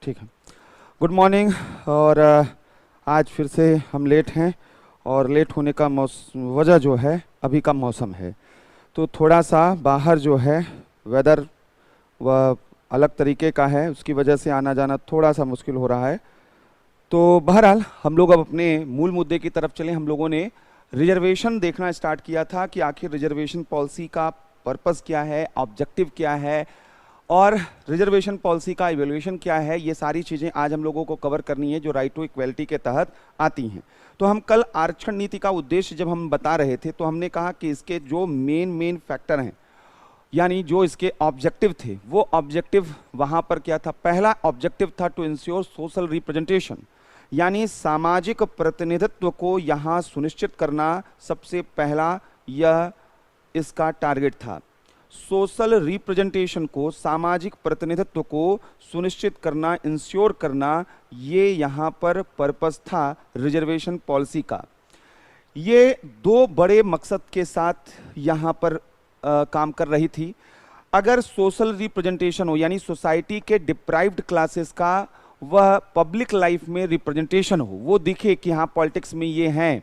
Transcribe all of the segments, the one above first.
ठीक है। Good morning. और आज फिर से हम लेट हैं और लेट होने का वजह जो है अभी का मौसम है। तो थोड़ा सा बाहर जो है वेदर वह अलग तरीके का है, उसकी वजह से आना जाना थोड़ा सा मुश्किल हो रहा है। तो बहरहाल हम लोग अब अपने मूल मुद्दे की तरफ चलें। हम लोगों ने रिजर्वेशन देखना स्टार्ट किया था कि आखिर रिजर्वेशन पॉलिसी का पर्पस क्या है, ऑब्जेक्टिव क्या है और रिजर्वेशन पॉलिसी का इवैल्यूएशन क्या है। ये सारी चीज़ें आज हम लोगों को कवर करनी है जो राइट टू इक्वलिटी के तहत आती हैं। तो हम कल आरक्षण नीति का उद्देश्य जब हम बता रहे थे तो हमने कहा कि इसके जो मेन फैक्टर हैं, यानी जो इसके ऑब्जेक्टिव थे, वो ऑब्जेक्टिव वहाँ पर क्या था। पहला ऑब्जेक्टिव था टू इंश्योर सोशल रिप्रेजेंटेशन, यानी सामाजिक प्रतिनिधित्व को यहाँ सुनिश्चित करना सबसे पहला यह इसका टारगेट था। सोशल रिप्रेजेंटेशन को, सामाजिक प्रतिनिधित्व को सुनिश्चित करना, इंश्योर करना, ये यहाँ पर पर्पस था रिजर्वेशन पॉलिसी का। ये दो बड़े मकसद के साथ यहाँ पर काम कर रही थी। अगर सोशल रिप्रेजेंटेशन हो, यानी सोसाइटी के डिप्राइव्ड क्लासेस का वह पब्लिक लाइफ में रिप्रेजेंटेशन हो, वो दिखे कि हाँ पॉलिटिक्स में ये हैं,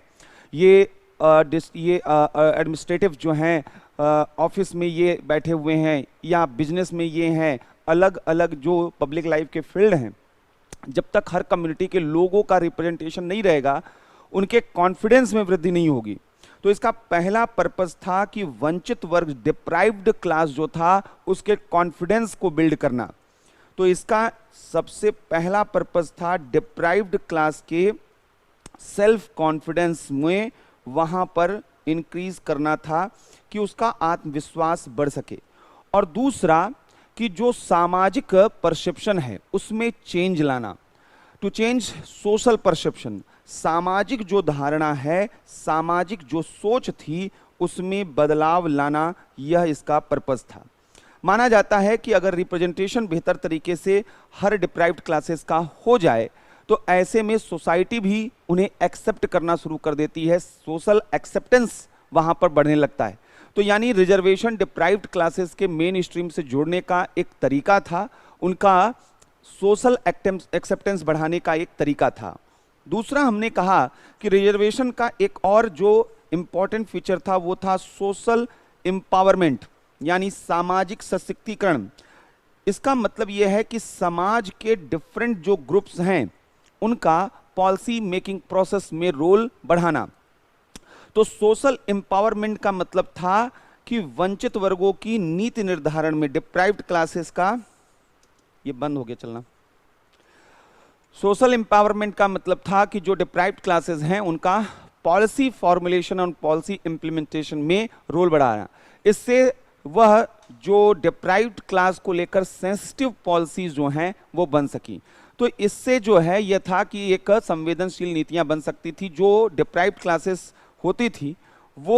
ये एडमिनिस्ट्रेटिव जो हैं ऑफिस में ये बैठे हुए हैं, या बिजनेस में ये हैं, अलग अलग जो पब्लिक लाइफ के फील्ड हैं, जब तक हर कम्युनिटी के लोगों का रिप्रेजेंटेशन नहीं रहेगा उनके कॉन्फिडेंस में वृद्धि नहीं होगी। तो इसका पहला पर्पस था कि वंचित वर्ग, डिप्राइव्ड क्लास जो था, उसके कॉन्फिडेंस को बिल्ड करना। तो इसका सबसे पहला पर्पस था डिप्राइव्ड क्लास के सेल्फ कॉन्फिडेंस में वहां पर इंक्रीज करना था कि उसका आत्मविश्वास बढ़ सके। और दूसरा कि जो सामाजिक परसेप्शन है उसमें चेंज लाना, टू चेंज सोशल परसेप्शन, सामाजिक जो धारणा है, सामाजिक जो सोच थी, उसमें बदलाव लाना, यह इसका पर्पस था। माना जाता है कि अगर रिप्रेजेंटेशन बेहतर तरीके से हर डिप्राइव्ड क्लासेस का हो जाए तो ऐसे में सोसाइटी भी उन्हें एक्सेप्ट करना शुरू कर देती है, सोशल एक्सेप्टेंस वहां पर बढ़ने लगता है। तो यानी रिजर्वेशन डिप्राइव्ड क्लासेस के मेन स्ट्रीम से जोड़ने का एक तरीका था, उनका सोशल एक्सेप्टेंस बढ़ाने का एक तरीका था। दूसरा हमने कहा कि रिजर्वेशन का एक और जो इंपॉर्टेंट फीचर था वो था सोशल एम्पावरमेंट, यानी सामाजिक सशक्तिकरण। इसका मतलब यह है कि समाज के डिफरेंट जो ग्रुप्स हैं उनका पॉलिसी मेकिंग प्रोसेस में रोल बढ़ाना। तो सोशल एम्पावरमेंट का मतलब था कि वंचित वर्गों की नीति निर्धारण में, डिप्राइव्ड क्लासेस का, ये बंद हो गया चलना। सोशल एम्पावरमेंट का मतलब था कि जो डिप्राइव्ड क्लासेस हैं उनका पॉलिसी फॉर्मुलेशन और पॉलिसी इंप्लीमेंटेशन में रोल बढ़ाना। इससे वह जो डिप्राइव्ड क्लास को लेकर सेंसिटिव पॉलिसीज जो हैं वो बन सकी। तो इससे जो है यह था कि एक संवेदनशील नीतियां बन सकती थी। जो डिप्राइव्ड क्लासेस होती थी वो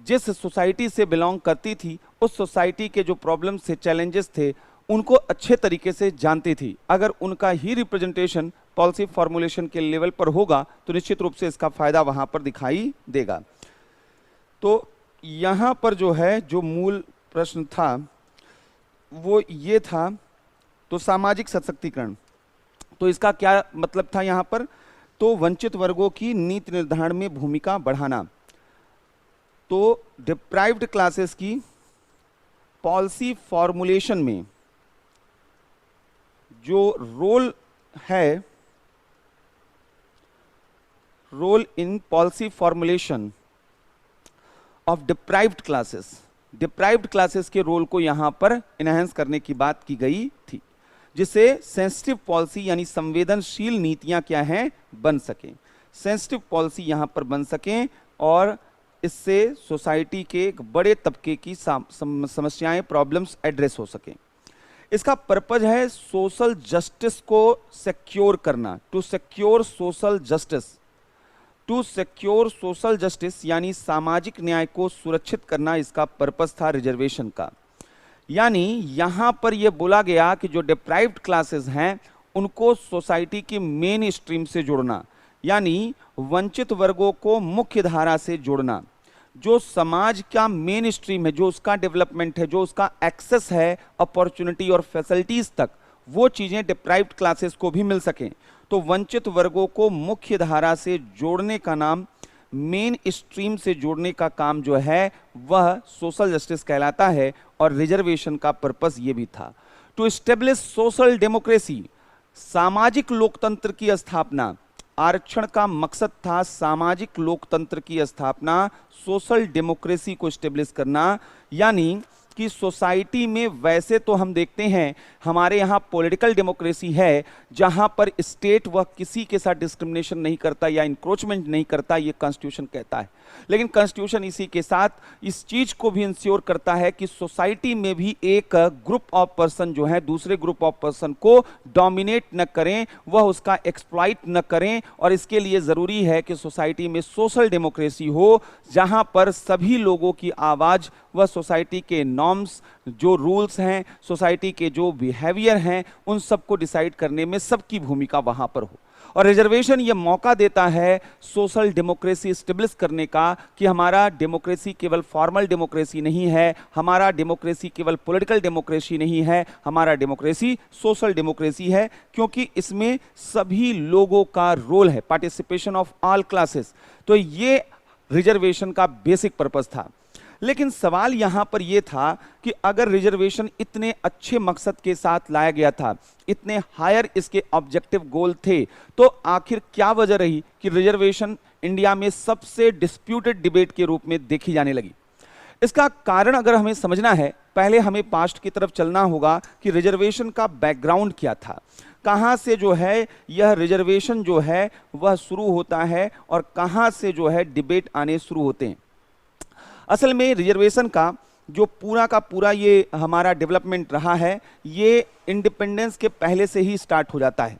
जिस सोसाइटी से बिलोंग करती थी, उस सोसाइटी के जो प्रॉब्लम्स थे, चैलेंजेस थे, उनको अच्छे तरीके से जानती थी। अगर उनका ही रिप्रेजेंटेशन पॉलिसी फॉर्मुलेशन के लेवल पर होगा तो निश्चित रूप से इसका फायदा वहां पर दिखाई देगा। तो यहां पर जो है जो मूल प्रश्न था वो ये था, तो सामाजिक सशक्तिकरण, तो इसका क्या मतलब था यहां पर, तो वंचित वर्गों की नीति निर्धारण में भूमिका बढ़ाना। तो डिप्राइव्ड क्लासेस की पॉलिसी फॉर्मुलेशन में जो रोल है, role in policy formulation of deprived classes, deprived classes के रोल को यहां पर इनहेंस करने की बात की गई थी, जिससे सेंसिटिव पॉलिसी यानी संवेदनशील नीतियां क्या हैं, बन सकें, सेंसिटिव पॉलिसी यहां पर बन सकें और इससे सोसाइटी के एक बड़े तबके की समस्याएं, प्रॉब्लम्स एड्रेस हो सकें। इसका पर्पज है सोशल जस्टिस को सिक्योर करना, to secure social justice, to secure social justice यानी सामाजिक न्याय को सुरक्षित करना, इसका पर्पस था रिजर्वेशन का। यानी यहां पर यह बोला गया कि जो डिप्राइव्ड क्लासेस हैं उनको सोसाइटी की मेन स्ट्रीम से जोड़ना, यानी वंचित वर्गों को मुख्य धारा से जोड़ना। जो समाज का मेन स्ट्रीम है, जो उसका डेवलपमेंट है, जो उसका एक्सेस है अपॉर्चुनिटी और फैसिलिटीज तक, वो चीजें डिप्राइव्ड क्लासेस को भी मिल सकें। तो वंचित वर्गों को मुख्य धारा से जोड़ने का नाम, मेन स्ट्रीम से जोड़ने का काम जो है वह सोशल जस्टिस कहलाता है। और रिजर्वेशन का पर्पस ये भी था, टू एस्टेब्लिश सोशल डेमोक्रेसी, सामाजिक लोकतंत्र की स्थापना। आरक्षण का मकसद था सामाजिक लोकतंत्र की स्थापना, सोशल डेमोक्रेसी को एस्टेब्लिश करना। यानी कि सोसाइटी में वैसे तो हम देखते हैं हमारे यहाँ पॉलिटिकल डेमोक्रेसी है, जहाँ पर स्टेट वह किसी के साथ डिस्क्रिमिनेशन नहीं करता या इंक्रोचमेंट नहीं करता, ये कॉन्स्टिट्यूशन कहता है। लेकिन कॉन्स्टिट्यूशन इसी के साथ इस चीज को भी इंश्योर करता है कि सोसाइटी में भी एक ग्रुप ऑफ पर्सन जो है दूसरे ग्रुप ऑफ पर्सन को डोमिनेट न करें, वह उसका एक्सप्लॉइट न करें। और इसके लिए जरूरी है कि सोसाइटी में सोशल डेमोक्रेसी हो, जहां पर सभी लोगों की आवाज वह सोसाइटी के नॉर्म्स, जो रूल्स हैं, सोसाइटी के जो बिहेवियर हैं, उन सबको डिसाइड करने में सबकी भूमिका वहां पर हो। और रिजर्वेशन ये मौका देता है सोशल डेमोक्रेसी स्टेब्लिश करने का, कि हमारा डेमोक्रेसी केवल फॉर्मल डेमोक्रेसी नहीं है, हमारा डेमोक्रेसी केवल पॉलिटिकल डेमोक्रेसी नहीं है, हमारा डेमोक्रेसी सोशल डेमोक्रेसी है, क्योंकि इसमें सभी लोगों का रोल है, पार्टिसिपेशन ऑफ ऑल क्लासेस। तो ये रिजर्वेशन का बेसिक पर्पस था। लेकिन सवाल यहां पर यह था कि अगर रिजर्वेशन इतने अच्छे मकसद के साथ लाया गया था, इतने हायर इसके ऑब्जेक्टिव गोल थे, तो आखिर क्या वजह रही कि रिजर्वेशन इंडिया में सबसे डिस्प्यूटेड डिबेट के रूप में देखी जाने लगी? इसका कारण अगर हमें समझना है, पहले हमें पास्ट की तरफ चलना होगा कि रिजर्वेशन का बैकग्राउंड क्या था, कहां से जो है यह रिजर्वेशन जो है वह शुरू होता है और कहां से जो है डिबेट आने शुरू होते हैं। असल में रिजर्वेशन का जो पूरा का पूरा ये हमारा डेवलपमेंट रहा है, ये इंडिपेंडेंस के पहले से ही स्टार्ट हो जाता है।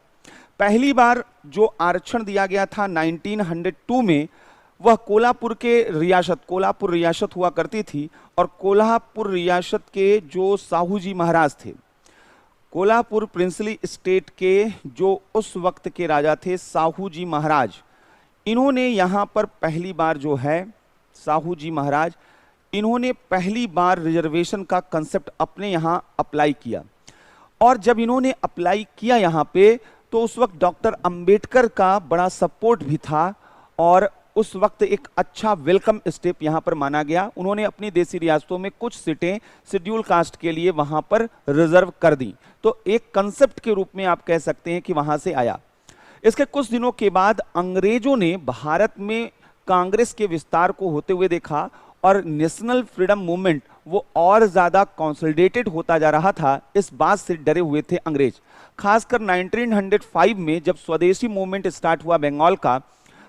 पहली बार जो आरक्षण दिया गया था 1902 में, वह कोल्हापुर के रियासत, कोल्हापुर रियासत हुआ करती थी, और कोल्हापुर रियासत के जो साहू जी महाराज थे, कोल्हापुर प्रिंसली स्टेट के जो उस वक्त के राजा थे साहू जी महाराज, इन्होंने यहाँ पर पहली बार जो है, साहू जी महाराज, इन्होंने पहली बार रिजर्वेशन का कंसेप्ट अपने यहाँ अप्लाई किया। और जब इन्होंने अप्लाई किया यहाँ पे, तो उस वक्त डॉक्टर अंबेडकर का बड़ा सपोर्ट भी था, और उस वक्त एक अच्छा वेलकम स्टेप यहाँ पर माना गया। उन्होंने अपनी देसी रियासतों में कुछ सीटें शेड्यूल कास्ट के लिए वहाँ पर रिजर्व कर दी। तो एक कंसेप्ट के रूप में आप कह सकते हैं कि वहाँ से आया। इसके कुछ दिनों के बाद अंग्रेजों ने भारत में कांग्रेस के विस्तार को होते हुए देखा, और नेशनल फ्रीडम मूवमेंट वो और ज्यादा कंसोलिडेटेड होता जा रहा था। इस बात से डरे हुए थे अंग्रेज। खासकर 1905 में जब स्वदेशी मूवमेंट स्टार्ट हुआ बंगाल का,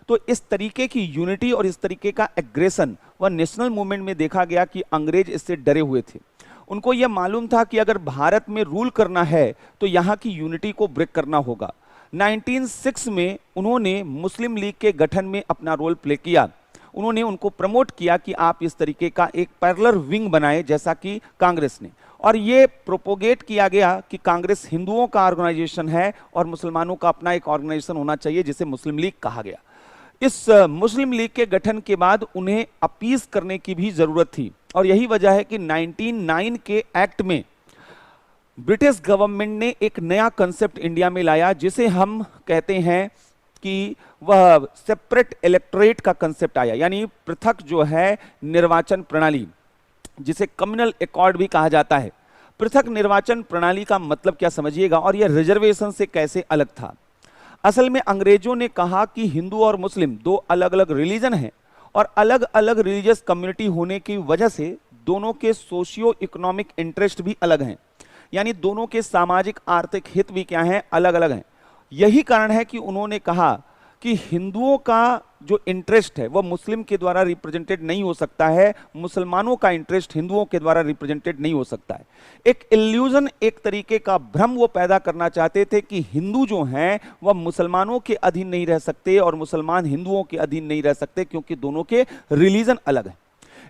तो इस तरीके की यूनिटी और इस तरीके का एग्रेशन वह नेशनल मूवमेंट में देखा गया कि अंग्रेज इससे डरे हुए थे। उनको यह मालूम था कि अगर भारत में रूल करना है तो यहाँ की यूनिटी को ब्रेक करना होगा। 1906 में उन्होंने मुस्लिम लीग के गठन में अपना रोल प्ले किया। उन्होंने उनको प्रमोट किया कि आप इस तरीके का एक पैरेलल विंग बनाए, जैसा कि कांग्रेस ने। और ये प्रोपोगेट किया गया कि कांग्रेस हिंदुओं का ऑर्गेनाइजेशन है और मुसलमानों का अपना एक ऑर्गेनाइजेशन होना चाहिए, जिसे मुस्लिम लीग कहा गया। इस मुस्लिम लीग के गठन के बाद उन्हें अपीस करने की भी जरूरत थी, और यही वजह है कि 1909 के एक्ट में ब्रिटिश गवर्नमेंट ने एक नया कंसेप्ट इंडिया में लाया, जिसे हम कहते हैं कि वह सेपरेट इलेक्टोरेट का कंसेप्ट आया, यानी पृथक जो है निर्वाचन प्रणाली, जिसे कम्युनल अकॉर्ड भी कहा जाता है। पृथक निर्वाचन प्रणाली का मतलब क्या समझिएगा, और यह रिजर्वेशन से कैसे अलग था। असल में अंग्रेजों ने कहा कि हिंदू और मुस्लिम दो अलग अलग रिलीजन हैं, और अलग अलग रिलीजियस कम्युनिटी होने की वजह से दोनों के सोशियो इकोनॉमिक इंटरेस्ट भी अलग हैं, यानी दोनों के सामाजिक आर्थिक हित भी क्या हैं, अलग अलग हैं। यही कारण है कि उन्होंने कहा कि हिंदुओं का जो इंटरेस्ट है वह मुस्लिम के द्वारा रिप्रेजेंटेड नहीं हो सकता है, मुसलमानों का इंटरेस्ट हिंदुओं के द्वारा रिप्रेजेंटेड नहीं हो सकता है। एक इल्यूजन, एक तरीके का भ्रम वो पैदा करना चाहते थे कि हिंदू जो हैं वह मुसलमानों के अधीन नहीं रह सकते और मुसलमान हिंदुओं के अधीन नहीं रह सकते, क्योंकि दोनों के रिलीजन अलग हैं।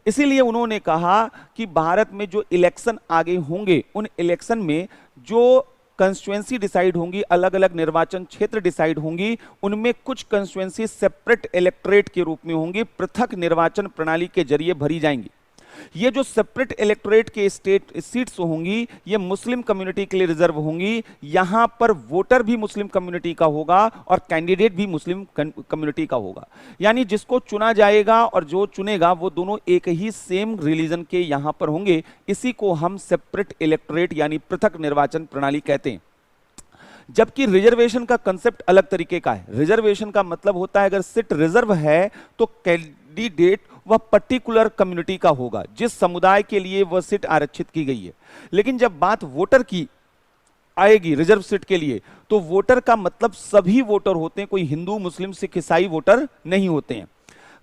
इसीलिए उन्होंने कहा कि भारत में जो इलेक्शन आगे होंगे, उन इलेक्शन में जो कंस्टिट्यूएंसी डिसाइड होंगी, अलग अलग निर्वाचन क्षेत्र डिसाइड होंगी, उनमें कुछ कंस्टिट्यूएंसी सेपरेट इलेक्टोरेट के रूप में होंगी, पृथक निर्वाचन प्रणाली के जरिए भरी जाएंगी। ये जो सेपरेट इलेक्टोरेट के स्टेट सीट्स होंगी ये मुस्लिम कम्युनिटी के लिए रिजर्व होंगी। यहां पर वोटर भी मुस्लिम कम्युनिटी का होगा और कैंडिडेट भी मुस्लिम कम्युनिटी का होगा। यानी जिसको चुना जाएगा और जो चुनेगा वो दोनों एक ही सेम रिलीजन के यहां पर होंगे। इसी को हम सेपरेट इलेक्टोरेट यानी पृथक निर्वाचन प्रणाली कहते हैं। जबकि रिजर्वेशन का कंसेप्ट अलग तरीके का है। रिजर्वेशन का मतलब होता है अगर सीट रिजर्व है तो कैंडिडेट वह पर्टिकुलर कम्युनिटी का होगा, जिस समुदाय के लिए वह सीट आरक्षित की गई है। लेकिन जब बात वोटर की आएगी रिजर्व सीट के लिए, तो वोटर का मतलब सभी वोटर होते हैं, कोई हिंदू मुस्लिम सिख ईसाई वोटर नहीं होते हैं।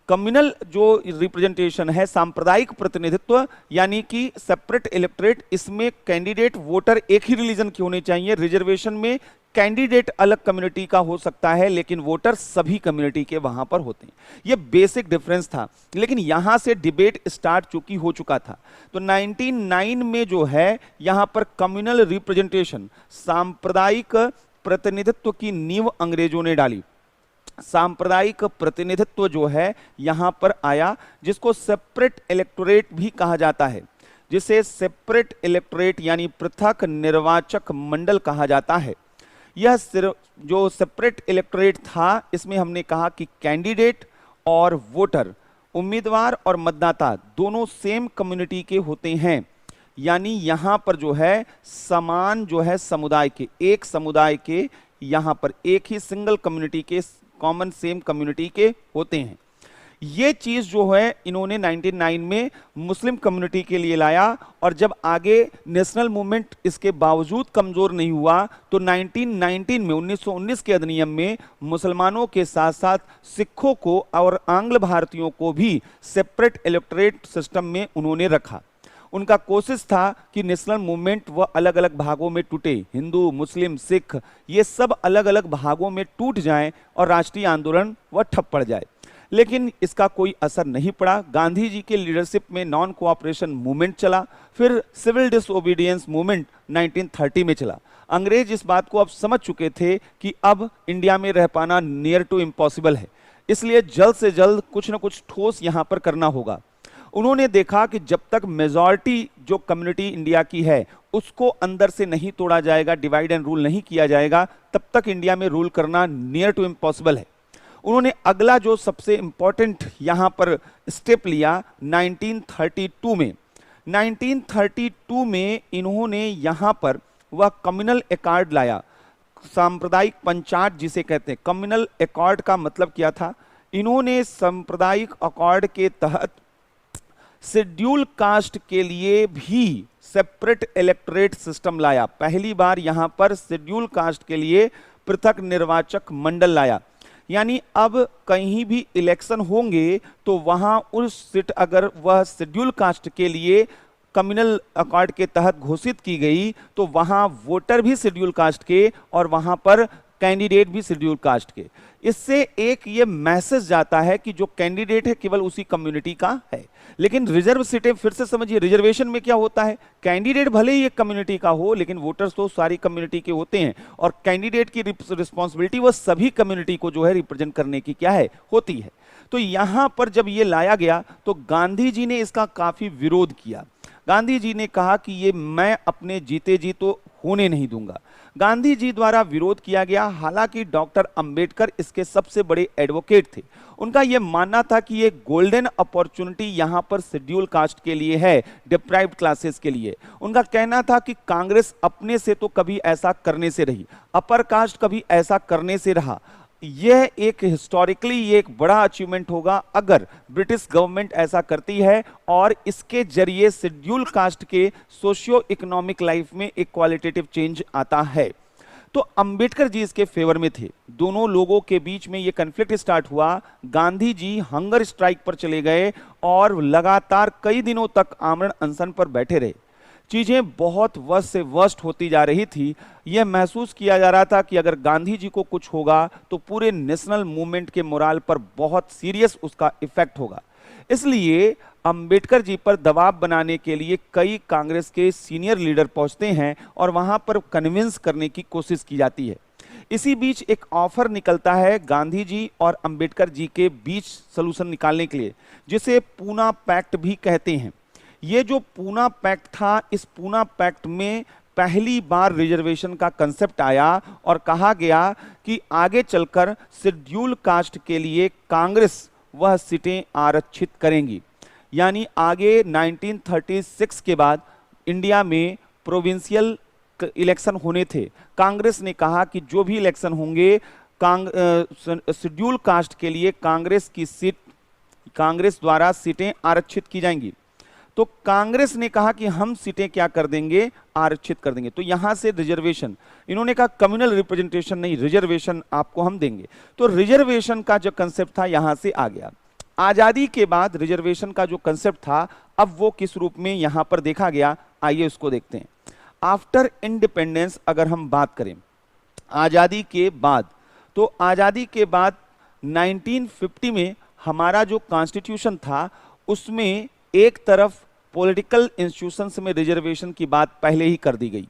कम्युनल जो रिप्रेजेंटेशन है, सांप्रदायिक प्रतिनिधित्व यानी कि सेपरेट इलेक्टोरेट, इसमें कैंडिडेट वोटर एक ही रिलीजन के होने चाहिए। रिजर्वेशन में कैंडिडेट अलग कम्युनिटी का हो सकता है लेकिन वोटर सभी कम्युनिटी के वहां पर होते हैं। यह बेसिक डिफरेंस था। लेकिन यहां से डिबेट स्टार्ट चूंकि हो चुका था, तो 1909 में जो है यहां पर कम्युनल रिप्रेजेंटेशन, सांप्रदायिक प्रतिनिधित्व की नींव अंग्रेजों ने डाली। सांप्रदायिक प्रतिनिधित्व जो है यहां पर आया, जिसको सेपरेट इलेक्टोरेट भी कहा जाता है, जिसे सेपरेट इलेक्टोरेट यानी पृथक निर्वाचक मंडल कहा जाता है। यह सिर्फ जो सेपरेट इलेक्टोरेट था, इसमें हमने कहा कि कैंडिडेट और वोटर, उम्मीदवार और मतदाता दोनों सेम कम्युनिटी के होते हैं। यानी यहां पर जो है समान जो है समुदाय के, एक समुदाय के यहां पर एक ही सिंगल कम्युनिटी के, कॉमन सेम कम्युनिटी के होते हैं। ये चीज जो है इन्होंने 1909 में मुस्लिम कम्युनिटी के लिए लाया। और जब आगे नेशनल मूवमेंट इसके बावजूद कमजोर नहीं हुआ, तो 1919 में 1919 के अधिनियम में मुसलमानों के साथ साथ सिखों को और आंग्ल भारतीयों को भी सेपरेट इलेक्टोरेट सिस्टम में उन्होंने रखा। उनका कोशिश था कि नेशनल मूवमेंट वह अलग अलग भागों में टूटे, हिंदू मुस्लिम सिख ये सब अलग अलग भागों में टूट जाएं और राष्ट्रीय आंदोलन वह ठप पड़ जाए। लेकिन इसका कोई असर नहीं पड़ा। गांधी जी के लीडरशिप में नॉन कोऑपरेशन मूवमेंट चला, फिर सिविल डिसओबीडियंस मूवमेंट 1930 में चला। अंग्रेज इस बात को अब समझ चुके थे कि अब इंडिया में रह पाना नियर टू इम्पॉसिबल है, इसलिए जल्द से जल्द कुछ ना कुछ ठोस यहां पर करना होगा। उन्होंने देखा कि जब तक मेजॉरिटी जो कम्युनिटी इंडिया की है उसको अंदर से नहीं तोड़ा जाएगा, डिवाइड एंड रूल नहीं किया जाएगा, तब तक इंडिया में रूल करना नियर टू इम्पॉसिबल है। उन्होंने अगला जो सबसे इंपॉर्टेंट यहां पर स्टेप लिया 1932 में। 1932 में इन्होंने यहां पर वह कम्युनल एकॉर्ड लाया, सांप्रदायिक पंचायत जिसे कहते हैं। कम्युनल एकॉर्ड का मतलब क्या था? इन्होंने सांप्रदायिक अकॉर्ड के तहत शेड्यूल कास्ट के लिए भी सेपरेट इलेक्टोरेट सिस्टम लाया। पहली बार यहां पर शेड्यूल कास्ट के लिए पृथक निर्वाचक मंडल लाया। यानी अब कहीं भी इलेक्शन होंगे तो वहां उस सीट अगर वह शेड्यूल कास्ट के लिए कम्युनल अकॉर्ड के तहत घोषित की गई तो वहां वोटर भी शेड्यूल कास्ट के और वहां पर कैंडिडेट भी शेड्यूल कास्ट के। इससे एक ये मैसेज जाता है कि जो कैंडिडेट है केवल उसी कम्युनिटी का है। लेकिन रिजर्व सीटें फिर से समझिए, रिजर्वेशन में क्या होता है, कैंडिडेट भले ही एक कम्युनिटी का हो लेकिन वोटर्स तो सारी कम्युनिटी के होते हैं और कैंडिडेट की रिस्पॉन्सिबिलिटी वो सभी कम्युनिटी को जो है रिप्रेजेंट करने की क्या है होती है। तो यहां पर जब ये लाया गया तो गांधी जी ने इसका काफी विरोध किया। गांधी जी ने कहा कि ये मैं अपने जीते जी तो होने नहीं दूंगा। गांधी जी द्वारा विरोध किया गया। हालांकि डॉक्टर अंबेडकर इसके सबसे बड़े एडवोकेट थे। उनका यह मानना था कि ये गोल्डन अपॉर्चुनिटी यहां पर शेड्यूल कास्ट के लिए है, डिप्राइव्ड क्लासेस के लिए। उनका कहना था कि कांग्रेस अपने से तो कभी ऐसा करने से रही, अपर कास्ट कभी ऐसा करने से रहा। यह एक हिस्टोरिकली ये एक बड़ा अचीवमेंट होगा अगर ब्रिटिश गवर्नमेंट ऐसा करती है और इसके जरिए शेड्यूल कास्ट के सोशियो इकोनॉमिक लाइफ में एक क्वालिटेटिव चेंज आता है। तो अंबेडकर जी इसके फेवर में थे। दोनों लोगों के बीच में ये कन्फ्लिक्ट स्टार्ट हुआ। गांधी जी हंगर स्ट्राइक पर चले गए और लगातार कई दिनों तक आमरण अनशन पर बैठे रहे। चीजें बहुत वर्स्ट से वर्स्ट होती जा रही थी। यह महसूस किया जा रहा था कि अगर गांधी जी को कुछ होगा तो पूरे नेशनल मूवमेंट के मोराल पर बहुत सीरियस उसका इफेक्ट होगा। इसलिए अंबेडकर जी पर दबाव बनाने के लिए कई कांग्रेस के सीनियर लीडर पहुंचते हैं और वहां पर कन्विंस करने की कोशिश की जाती है। इसी बीच एक ऑफर निकलता है गांधी जी और अंबेडकर जी के बीच सलूशन निकालने के लिए, जिसे पूना पैक्ट भी कहते हैं। ये जो पूना पैक्ट था, इस पूना पैक्ट में पहली बार रिजर्वेशन का कंसेप्ट आया और कहा गया कि आगे चलकर शेड्यूल कास्ट के लिए कांग्रेस वह सीटें आरक्षित करेंगी। यानी आगे 1936 के बाद इंडिया में प्रोविंशियल इलेक्शन होने थे, कांग्रेस ने कहा कि जो भी इलेक्शन होंगे शेड्यूल कास्ट के लिए कांग्रेस द्वारा सीटें आरक्षित की जाएंगी। तो कांग्रेस ने कहा कि हम सीटें क्या कर देंगे, आरक्षित कर देंगे। तो यहां से रिजर्वेशन, इन्होंने कहा कम्युनल रिप्रेजेंटेशन नहीं, रिजर्वेशन आपको हम देंगे। तो रिजर्वेशन का जो कंसेप्ट था यहां से आ गया। आजादी के बाद रिजर्वेशन का जो कंसेप्ट था अब वो किस रूप में यहां पर देखा गया, आइए उसको देखते हैं। आफ्टर इंडिपेंडेंस अगर हम बात करें आजादी के बाद, तो आजादी के बाद 1950 में हमारा जो कॉन्स्टिट्यूशन था उसमें एक तरफ पॉलिटिकल इंस्टीट्यूशंस में रिजर्वेशन की बात पहले ही कर दी गई।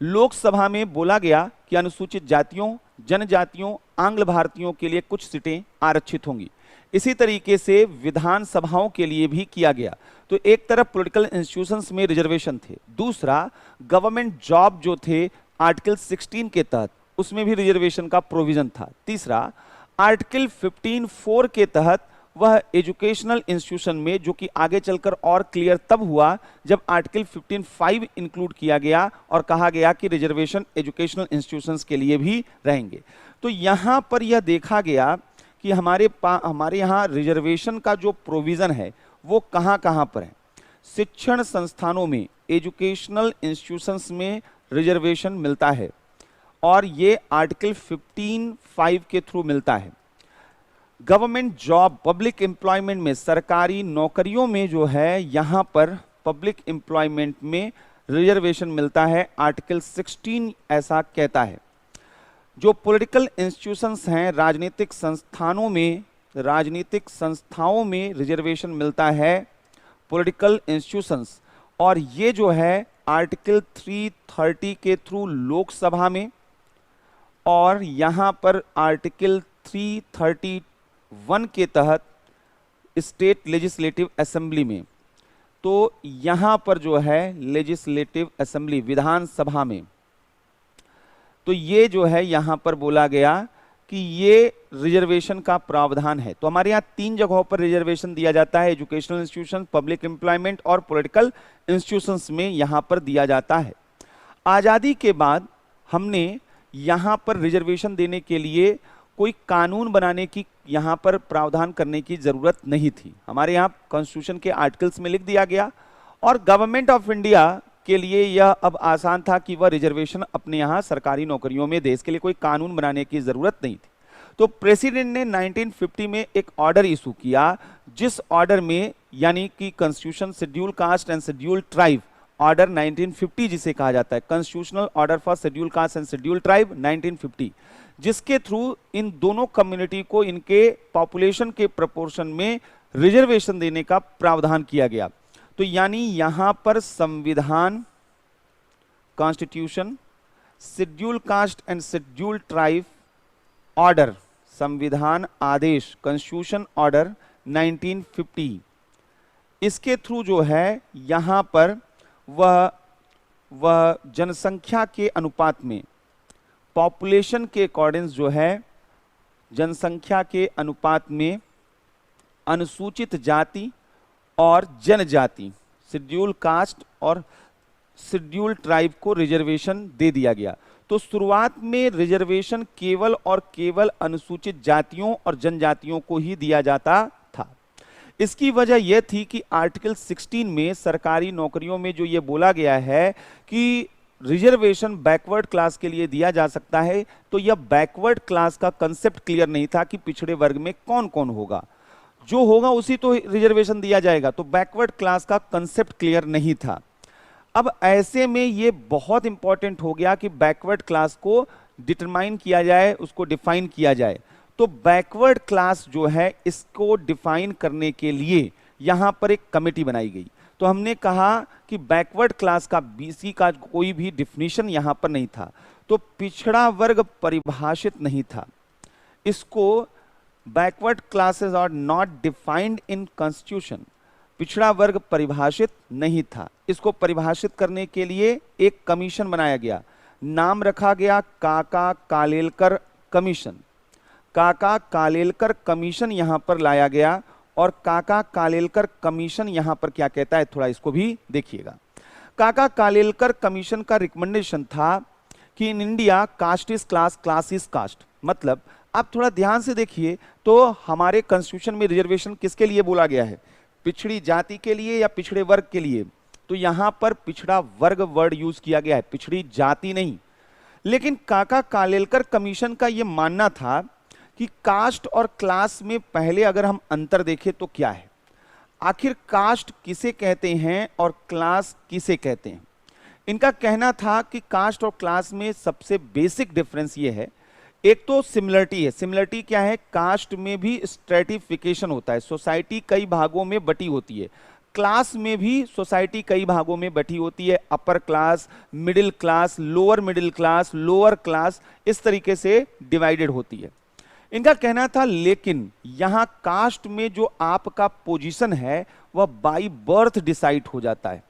लोकसभा में बोला गया कि अनुसूचित जातियों, जनजातियों, आंग्ल भारतीयों के लिए कुछ सीटें आरक्षित होंगी। इसी तरीके से विधानसभाओं के लिए भी किया गया। तो एक तरफ पॉलिटिकल इंस्टीट्यूशंस में रिजर्वेशन थे, दूसरा गवर्नमेंट जॉब जो थे आर्टिकल 16 के तहत उसमें भी रिजर्वेशन का प्रोविजन था। तीसरा आर्टिकल 15(4) के तहत वह एजुकेशनल इंस्टीट्यूशन में, जो कि आगे चलकर और क्लियर तब हुआ जब आर्टिकल 15(5) इंक्लूड किया गया और कहा गया कि रिजर्वेशन एजुकेशनल इंस्टीट्यूशंस के लिए भी रहेंगे। तो यहां पर यह देखा गया कि हमारे यहाँ रिजर्वेशन का जो प्रोविजन है वो कहाँ कहाँ पर है। शिक्षण संस्थानों में, एजुकेशनल इंस्टीट्यूशंस में रिजर्वेशन मिलता है और ये आर्टिकल 15(5) के थ्रू मिलता है। गवर्नमेंट जॉब, पब्लिक एम्प्लॉयमेंट में, सरकारी नौकरियों में जो है यहाँ पर पब्लिक एम्प्लॉयमेंट में रिजर्वेशन मिलता है, आर्टिकल 16 ऐसा कहता है। जो पॉलिटिकल इंस्टीट्यूशंस हैं, राजनीतिक संस्थाओं में रिजर्वेशन मिलता है, पॉलिटिकल इंस्टीट्यूशंस, और ये जो है आर्टिकल 330 के थ्रू लोकसभा में और यहाँ पर आर्टिकल 331 के तहत स्टेट लेजिस्लेटिव असेंबली में। तो यहाँ पर जो है लेजिस्लेटिव असेंबली, विधानसभा में, तो ये जो है यहां पर बोला गया कि ये रिजर्वेशन का प्रावधान है। तो हमारे यहाँ 3 जगहों पर रिजर्वेशन दिया जाता है, एजुकेशनल इंस्टीट्यूशन, पब्लिक एम्प्लॉयमेंट और पॉलिटिकल इंस्टीट्यूशंस में यहां पर दिया जाता है। आजादी के बाद हमने यहां पर रिजर्वेशन देने के लिए कोई कानून बनाने की, यहां पर प्रावधान करने की जरूरत नहीं थी। हमारे यहाँ कॉन्स्टिट्यूशन के आर्टिकल्स में लिख दिया गया और गवर्नमेंट ऑफ इंडिया के लिए यह अब आसान था कि वह रिजर्वेशन अपने यहाँ सरकारी नौकरियों में दे। इसके लिए कोई कानून बनाने की जरूरत नहीं थी। तो प्रेसिडेंट ने 1950 में एक ऑर्डर इशू किया, जिस ऑर्डर में, यानी कि constitution schedule caste and schedule tribe order 1950 जिसे कहा जाता है, constitutional order for schedule caste and schedule tribe 1950, जिसके थ्रू इन दोनों कम्युनिटी को इनके पॉपुलेशन के प्रोपोर्शन में रिजर्वेशन देने का प्रावधान किया गया। तो यानी यहां पर संविधान, constitution, schedule caste and schedule tribe order, संविधान आदेश, कॉन्स्टिट्यूशन ऑर्डर 1950, इसके थ्रू जो है यहां पर वह जनसंख्या के अनुपात में, पॉपुलेशन के अकॉर्डिंग जो है जनसंख्या के अनुपात में अनुसूचित जाति और जनजाति, शेड्यूल कास्ट और शेड्यूल ट्राइब को रिजर्वेशन दे दिया गया। तो शुरुआत में रिजर्वेशन केवल और केवल अनुसूचित जातियों और जनजातियों को ही दिया जाता था। इसकी वजह यह थी कि आर्टिकल 16 में सरकारी नौकरियों में जो ये बोला गया है कि रिजर्वेशन बैकवर्ड क्लास के लिए दिया जा सकता है, तो यह बैकवर्ड क्लास का कंसेप्ट क्लियर नहीं था कि पिछड़े वर्ग में कौन कौन होगा, जो होगा उसी तो रिजर्वेशन दिया जाएगा। तो बैकवर्ड क्लास का कंसेप्ट क्लियर नहीं था। अब ऐसे में ये बहुत इंपॉर्टेंट हो गया कि बैकवर्ड क्लास को डिटरमाइन किया जाए, उसको डिफाइन किया जाए। तो बैकवर्ड क्लास जो है इसको डिफाइन करने के लिए यहां पर एक कमेटी बनाई गई। तो हमने कहा कि बैकवर्ड क्लास का, बीसी का कोई भी डिफिनीशन यहां पर नहीं था, तो पिछड़ा वर्ग परिभाषित नहीं था। इसको backward classes are not defined in constitution, पिछड़ा वर्ग परिभाषित नहीं था। इसको परिभाषित करने के लिए एक कमीशन बनाया गया, नाम रखा गया काका कालेलकर कमीशन। काका कालेलकर कमीशन यहां पर लाया गया और काका कालेलकर कमीशन यहां पर क्या कहता है, थोड़ा इसको भी देखिएगा। काका कालेलकर कमीशन का रिकमेंडेशन था कि in India caste is class, class is caste. मतलब आप थोड़ा ध्यान से देखिए तो हमारे कॉन्स्टिट्यूशन में रिजर्वेशन किसके लिए बोला गया है, पिछड़ी जाति के लिए या पिछड़े वर्ग के लिए? तो यहां पर पिछड़ा वर्ग वर्ड यूज किया गया है, पिछड़ी जाति नहीं। लेकिन काका कालेलकर कमीशन का यह मानना था कि कास्ट और क्लास में पहले अगर हम अंतर देखें तो क्या है, आखिर कास्ट किसे कहते हैं और क्लास किसे कहते हैं। इनका कहना था कि कास्ट और क्लास में सबसे बेसिक डिफरेंस ये है, एक तो सिमिलरिटी है। सिमिलरिटी क्या है, कास्ट में भी स्ट्रेटिफिकेशन होता है, सोसाइटी कई भागों में बटी होती है। क्लास में भी सोसाइटी कई भागों में बटी होती है, upper class, middle class, lower class, इस तरीके से डिवाइडेड होती है। इनका कहना था लेकिन यहां कास्ट में जो आपका पोजीशन है वह बाय बर्थ डिसाइड हो जाता है,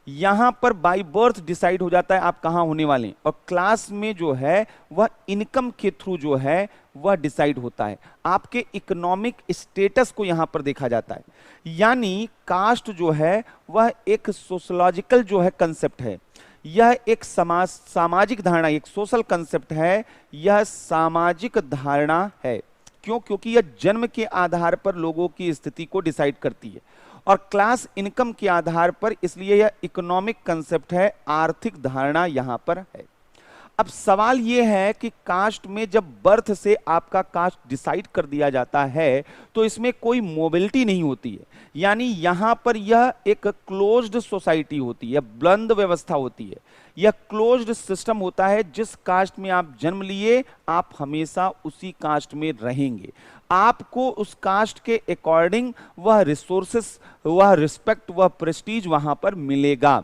यहां पर बाय बर्थ डिसाइड हो जाता है आप कहां होने वाले हैं। और क्लास में जो है वह इनकम के थ्रू जो है वह डिसाइड होता है, आपके इकोनॉमिक स्टेटस को यहां पर देखा जाता है। यानी कास्ट जो है वह एक सोशलॉजिकल जो है कंसेप्ट है, यह एक सामाजिक धारणा, एक सोशल कंसेप्ट है, यह सामाजिक धारणा है। क्यों? क्योंकि यह जन्म के आधार पर लोगों की स्थिति को डिसाइड करती है, और क्लास इनकम के आधार पर, इसलिए यह इकोनॉमिक कंसेप्ट है, आर्थिक धारणा यहां पर है। अब सवाल यह है कि कास्ट में जब बर्थ से आपका कास्ट डिसाइड कर दिया जाता है तो इसमें कोई मोबिलिटी नहीं होती है, यानी यहां पर यह एक क्लोज्ड सोसाइटी होती है, बंद व्यवस्था होती है, यह क्लोज्ड सिस्टम होता है। जिस कास्ट में आप जन्म लिए आप हमेशा उसी कास्ट में रहेंगे, आपको उस कास्ट के अकॉर्डिंग वह रिसोर्सेस, वह रिस्पेक्ट, वह प्रेस्टीज वहां पर मिलेगा।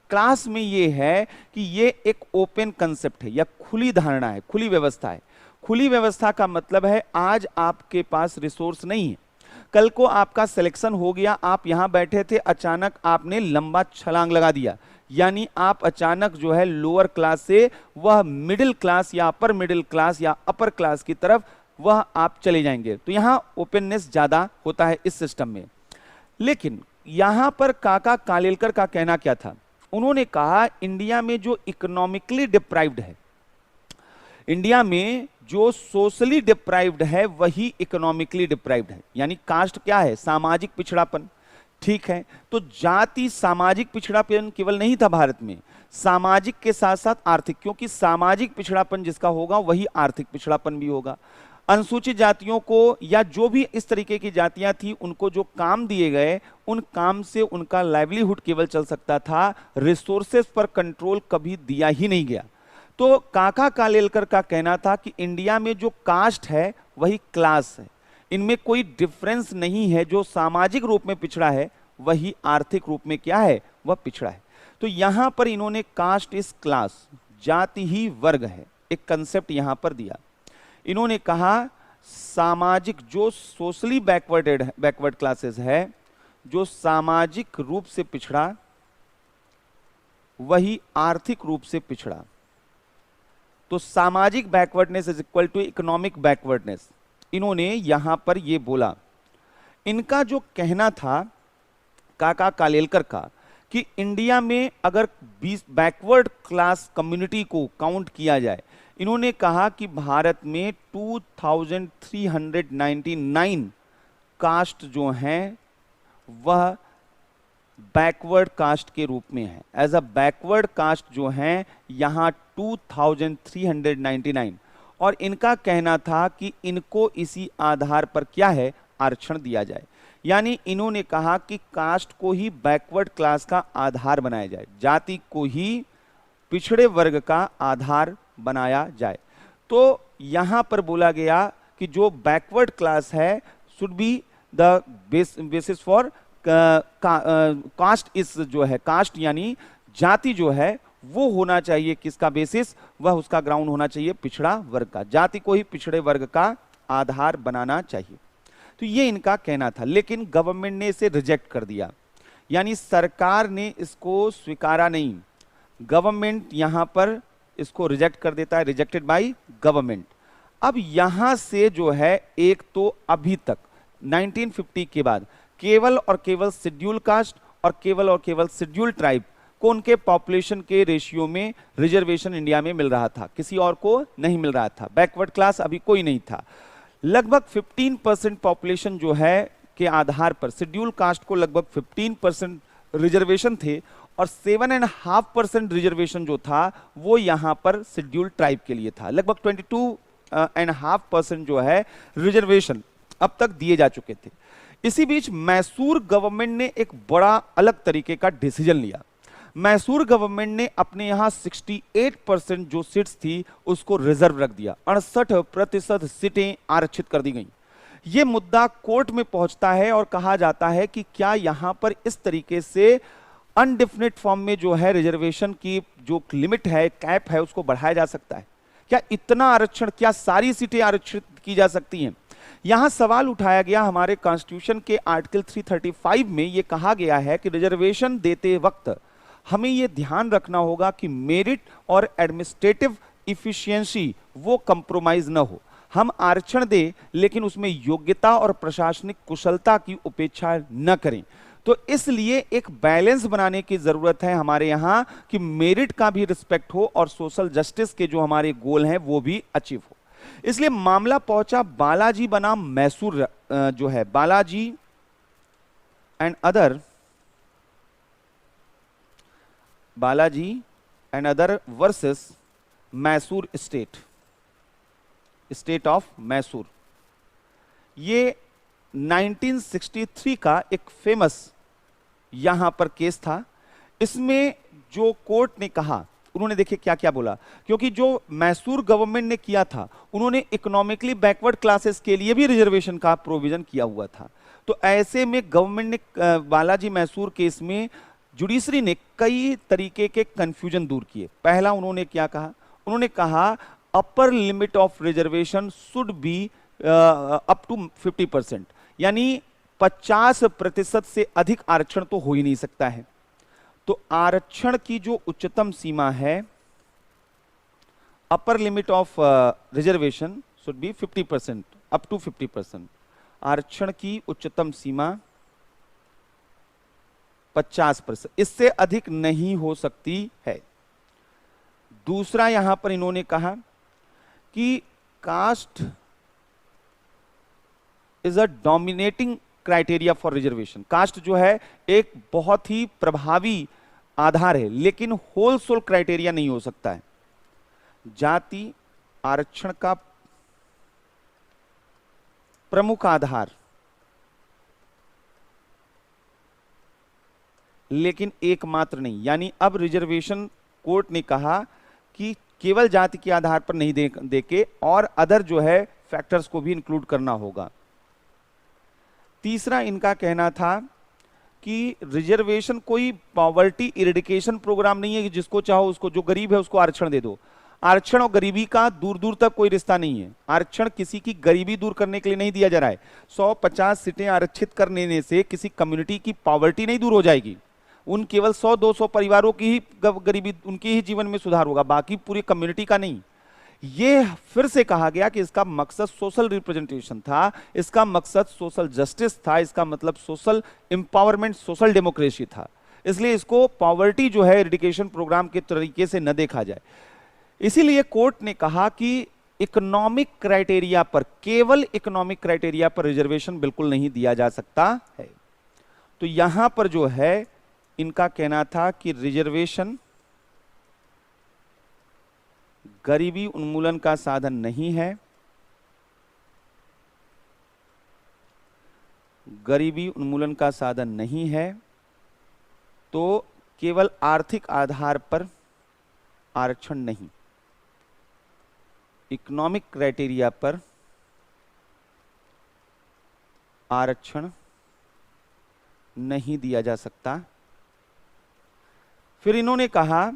क्लास में यह है कि यह एक ओपन कंसेप्ट है, यह खुली धारणा है, खुली व्यवस्था है। खुली व्यवस्था का मतलब है आज आपके पास रिसोर्स नहीं है, कल को आपका सिलेक्शन हो गया, आप यहां बैठे थे, अचानक आपने लंबा छलांग लगा दिया, यानी आप अचानक जो है लोअर क्लास से वह मिडिल क्लास या अपर मिडिल क्लास या अपर क्लास की तरफ वह आप चले जाएंगे। तो यहां ओपननेस ज्यादा होता है इस सिस्टम में। लेकिन यहां पर काका कालेलकर का कहना क्या था, उन्होंने कहा इंडिया में जो इकोनॉमिकली डिप्राइव्ड है, इंडिया में जो सोशली डिप्राइव्ड है वही इकोनॉमिकली डिप्राइव्ड है। यानी कास्ट क्या है, सामाजिक पिछड़ापन, ठीक है। तो जाति सामाजिक पिछड़ापन केवल नहीं था भारत में, सामाजिक के साथ साथ आर्थिक, क्योंकि सामाजिक पिछड़ापन जिसका होगा वही आर्थिक पिछड़ापन भी होगा। अनुसूचित जातियों को या जो भी इस तरीके की जातियां थी उनको जो काम दिए गए उन काम से उनका लाइवलीहुड केवल चल सकता था, रिसोर्सेस पर कंट्रोल कभी दिया ही नहीं गया। तो काका कालेलकर का कहना था कि इंडिया में जो कास्ट है वही क्लास है, इनमें कोई डिफरेंस नहीं है, जो सामाजिक रूप में पिछड़ा है वही आर्थिक रूप में क्या है, वह पिछड़ा है। तो यहां पर इन्होंने कास्ट इज क्लास, जाति ही वर्ग है, एक कंसेप्ट यहां पर दिया। इन्होंने कहा सामाजिक जो सोशली बैकवर्ड क्लासेस है, जो सामाजिक रूप से पिछड़ा वही आर्थिक रूप से पिछड़ा। तो सामाजिक backwardness is equal to economic backwardness, इन्होंने यहां पर यह बोला। इनका जो कहना था काका कालेलकर का कि इंडिया में अगर 20 बैकवर्ड क्लास कम्युनिटी को काउंट किया जाए, इन्होंने कहा कि भारत में 2399 कास्ट जो हैं वह बैकवर्ड कास्ट के रूप में है। एज अ बैकवर्ड कास्ट जो हैं यहां 2399, और इनका कहना था कि इनको इसी आधार पर क्या है, आरक्षण दिया जाए। यानी इन्होंने कहा कि कास्ट को ही बैकवर्ड क्लास का आधार बनाया जाए, जाति को ही पिछड़े वर्ग का आधार बनाया जाए। तो यहां पर बोला गया कि जो बैकवर्ड क्लास है should be the basis for caste, इस जो है कास्ट यानी जाति जो है वो होना चाहिए किसका बेसिस, वह उसका ग्राउंड होना चाहिए पिछड़ा वर्ग का, जाति को ही पिछड़े वर्ग का आधार बनाना चाहिए। तो ये इनका कहना था, लेकिन गवर्नमेंट ने इसे रिजेक्ट कर दिया, यानी सरकार ने इसको स्वीकारा नहीं, गवर्नमेंट यहां पर इसको रिजेक्ट कर देता है, रिजेक्टेड बाय गवर्नमेंट। अब यहां से जो है एक तो अभी तक 1950 के बाद केवल और केवल शेड्यूल कास्ट और केवल शेड्यूल ट्राइब को उनके पॉपुलेशन के रेशियो में रिजर्वेशन इंडिया में मिल रहा था, किसी और को नहीं मिल रहा था। बैकवर्ड क्लास अभी कोई नहीं था। लगभग 15% पॉपुलेशन जो है के आधार पर शेड्यूल कास्ट को लगभग 15% रिजर्वेशन थे और 7.5% रिजर्वेशन जो था वो यहां पर शेड्यूल ट्राइब के लिए था। लगभग 22.5% जो है रिजर्वेशन अब तक दिए जा चुके थे। इसी बीच मैसूर गवर्नमेंट ने एक बड़ा अलग तरीके का डिसीजन लिया। मैसूर गवर्नमेंट ने अपने यहां 68% जो सीट्स थी उसको रिजर्व रख दिया, 68% सीटें आरक्षित कर दी गई। यह मुद्दा कोर्ट में पहुंचता है और कहा जाता है कि क्या यहां पर इस तरीके से अनडिफिनिट फॉर्म में जो है रिजर्वेशन की जो लिमिट है, कैप है, उसको बढ़ाया जा सकता है? क्या इतना आरक्षण, क्या सारी सीटें आरक्षित की जा सकती हैं? यहां सवाल उठाया गया। हमारे कॉन्स्टिट्यूशन के आर्टिकल 335 में यह कहा गया है कि रिजर्वेशन देते वक्त हमें यह ध्यान रखना होगा कि मेरिट और एडमिनिस्ट्रेटिव इफिशियंसी वो कंप्रोमाइज न हो। हम आरक्षण दें लेकिन उसमें योग्यता और प्रशासनिक कुशलता की उपेक्षा न करें। तो इसलिए एक बैलेंस बनाने की जरूरत है हमारे यहां कि मेरिट का भी रिस्पेक्ट हो और सोशल जस्टिस के जो हमारे गोल हैं वो भी अचीव हो। इसलिए मामला पहुंचा बालाजी बनाम मैसूर, जो है Balaji and other versus Mysore state of Mysore. ये 1963 का एक फेमस यहां पर केस था। इसमें जो कोर्ट ने कहा, उन्होंने देखिए क्या क्या बोला, क्योंकि जो मैसूर गवर्नमेंट ने किया था उन्होंने इकोनॉमिकली बैकवर्ड क्लासेस के लिए भी रिजर्वेशन का प्रोविजन किया हुआ था। तो ऐसे में गवर्नमेंट ने बालाजी मैसूर केस में जुडिशरी ने कई तरीके के कंफ्यूजन दूर किए। पहला उन्होंने क्या कहा, उन्होंने कहा upper limit of reservation should be up to 50%, यानी 50% से अधिक आरक्षण तो हो ही नहीं सकता है। तो आरक्षण की जो उच्चतम सीमा है, upper limit of reservation should be 50%, up to 50%। आरक्षण की उच्चतम सीमा 50%, इससे अधिक नहीं हो सकती है। दूसरा यहां पर इन्होंने कहा कि caste is a dominating criteria for reservation. Caste जो है एक बहुत ही प्रभावी आधार है लेकिन होल सोल क्राइटेरिया नहीं हो सकता है। जाति आरक्षण का प्रमुख आधार लेकिन एकमात्र नहीं, यानी अब रिजर्वेशन कोर्ट ने कहा कि केवल जाति के आधार पर नहीं देके और अदर जो है फैक्टर्स को भी इंक्लूड करना होगा। तीसरा इनका कहना था कि रिजर्वेशन कोई पॉवर्टी इरेडिकेशन प्रोग्राम नहीं है कि जिसको चाहो उसको, जो गरीब है उसको आरक्षण दे दो। आरक्षण और गरीबी का दूर दूर तक कोई रिश्ता नहीं है। आरक्षण किसी की गरीबी दूर करने के लिए नहीं दिया जा रहा है। 150 सीटें आरक्षित करने से किसी कम्युनिटी की पॉवर्टी नहीं दूर हो जाएगी। उन केवल 100-200 परिवारों की ही गरीबी, उनके ही जीवन में सुधार होगा, बाकी पूरी कम्युनिटी का नहीं। ये फिर से कहा गया कि इसका मकसद सोशल रिप्रेजेंटेशन था, इसका मकसद सोशल जस्टिस था, इसका मतलब सोशल एम्पावरमेंट, सोशल डेमोक्रेसी था। इसलिए इसको पॉवर्टी जो है एजुकेशन प्रोग्राम के तरीके से न देखा जाए। इसीलिए कोर्ट ने कहा कि इकोनॉमिक क्राइटेरिया पर, केवल इकोनॉमिक क्राइटेरिया पर रिजर्वेशन बिल्कुल नहीं दिया जा सकता है। तो यहां पर जो है इनका कहना था कि रिजर्वेशन गरीबी उन्मूलन का साधन नहीं है, गरीबी उन्मूलन का साधन नहीं है, तो केवल आर्थिक आधार पर आरक्षण नहीं, इकोनॉमिक क्राइटेरिया पर आरक्षण नहीं दिया जा सकता। फिर इन्होंने कहा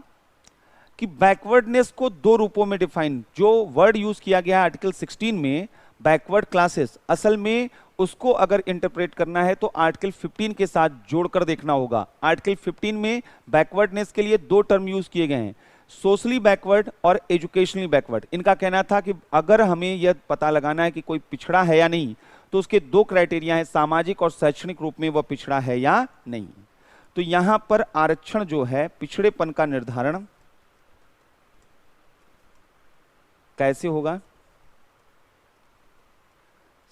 कि बैकवर्डनेस को दो रूपों में डिफाइन, जो वर्ड यूज किया गया है आर्टिकल 16 में बैकवर्ड क्लासेस, असल में उसको अगर इंटरप्रेट करना है तो आर्टिकल 15 के साथ जोड़कर देखना होगा। आर्टिकल 15 में बैकवर्डनेस के लिए दो टर्म यूज किए गए हैं, सोशली बैकवर्ड और एजुकेशनली बैकवर्ड। इनका कहना था कि अगर हमें यह पता लगाना है कि कोई पिछड़ा है या नहीं, तो उसके दो क्राइटेरिया है, सामाजिक और शैक्षणिक रूप में वह पिछड़ा है या नहीं। तो यहां पर आरक्षण जो है, पिछड़ेपन का निर्धारण कैसे होगा?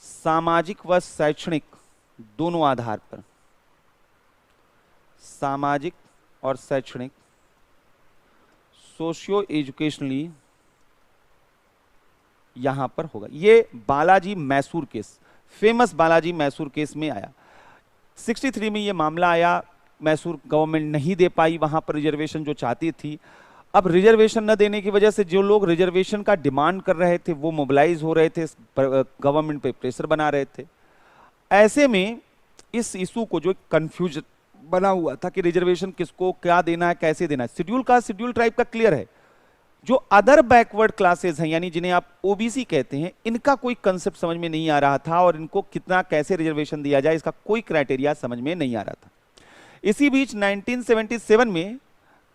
सामाजिक व शैक्षणिक दोनों आधार पर, सामाजिक और शैक्षणिक, सोशियो एजुकेशनली यहां पर होगा। ये Balaji Mysore case, famous Balaji Mysore case में आया। 63 में ये मामला आया, मैसूर गवर्नमेंट नहीं दे पाई वहां पर रिजर्वेशन जो चाहती थी। अब रिजर्वेशन न देने की वजह से जो लोग रिजर्वेशन का डिमांड कर रहे थे वो मोबिलाइज हो रहे थे, गवर्नमेंट पे प्रेशर बना रहे थे। ऐसे में इस इशू को जो कंफ्यूजन बना हुआ था कि रिजर्वेशन किसको क्या देना है, कैसे देना है, शेड्यूल का, शेड्यूल ट्राइब का क्लियर है। जो अदर बैकवर्ड क्लासेस हैं, यानी जिन्हें आप ओबीसी कहते हैं, इनका कोई कंसेप्ट समझ में नहीं आ रहा था और इनको कितना कैसे रिजर्वेशन दिया जाए इसका कोई क्राइटेरिया समझ में नहीं आ रहा था। इसी बीच 1977 में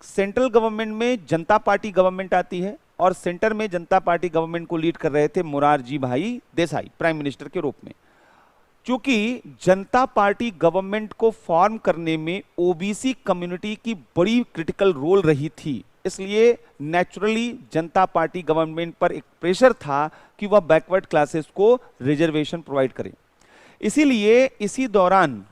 सेंट्रल गवर्नमेंट में जनता पार्टी गवर्नमेंट आती है और सेंटर में जनता पार्टी गवर्नमेंट को लीड कर रहे थे मोरारजी भाई देसाई प्राइम मिनिस्टर के रूप में। क्योंकि जनता पार्टी गवर्नमेंट को फॉर्म करने में ओबीसी कम्युनिटी की बड़ी क्रिटिकल रोल रही थी, इसलिए नेचुरली जनता पार्टी गवर्नमेंट पर एक प्रेशर था कि वह बैकवर्ड क्लासेस को रिजर्वेशन प्रोवाइड करे। इसीलिए इसी दौरान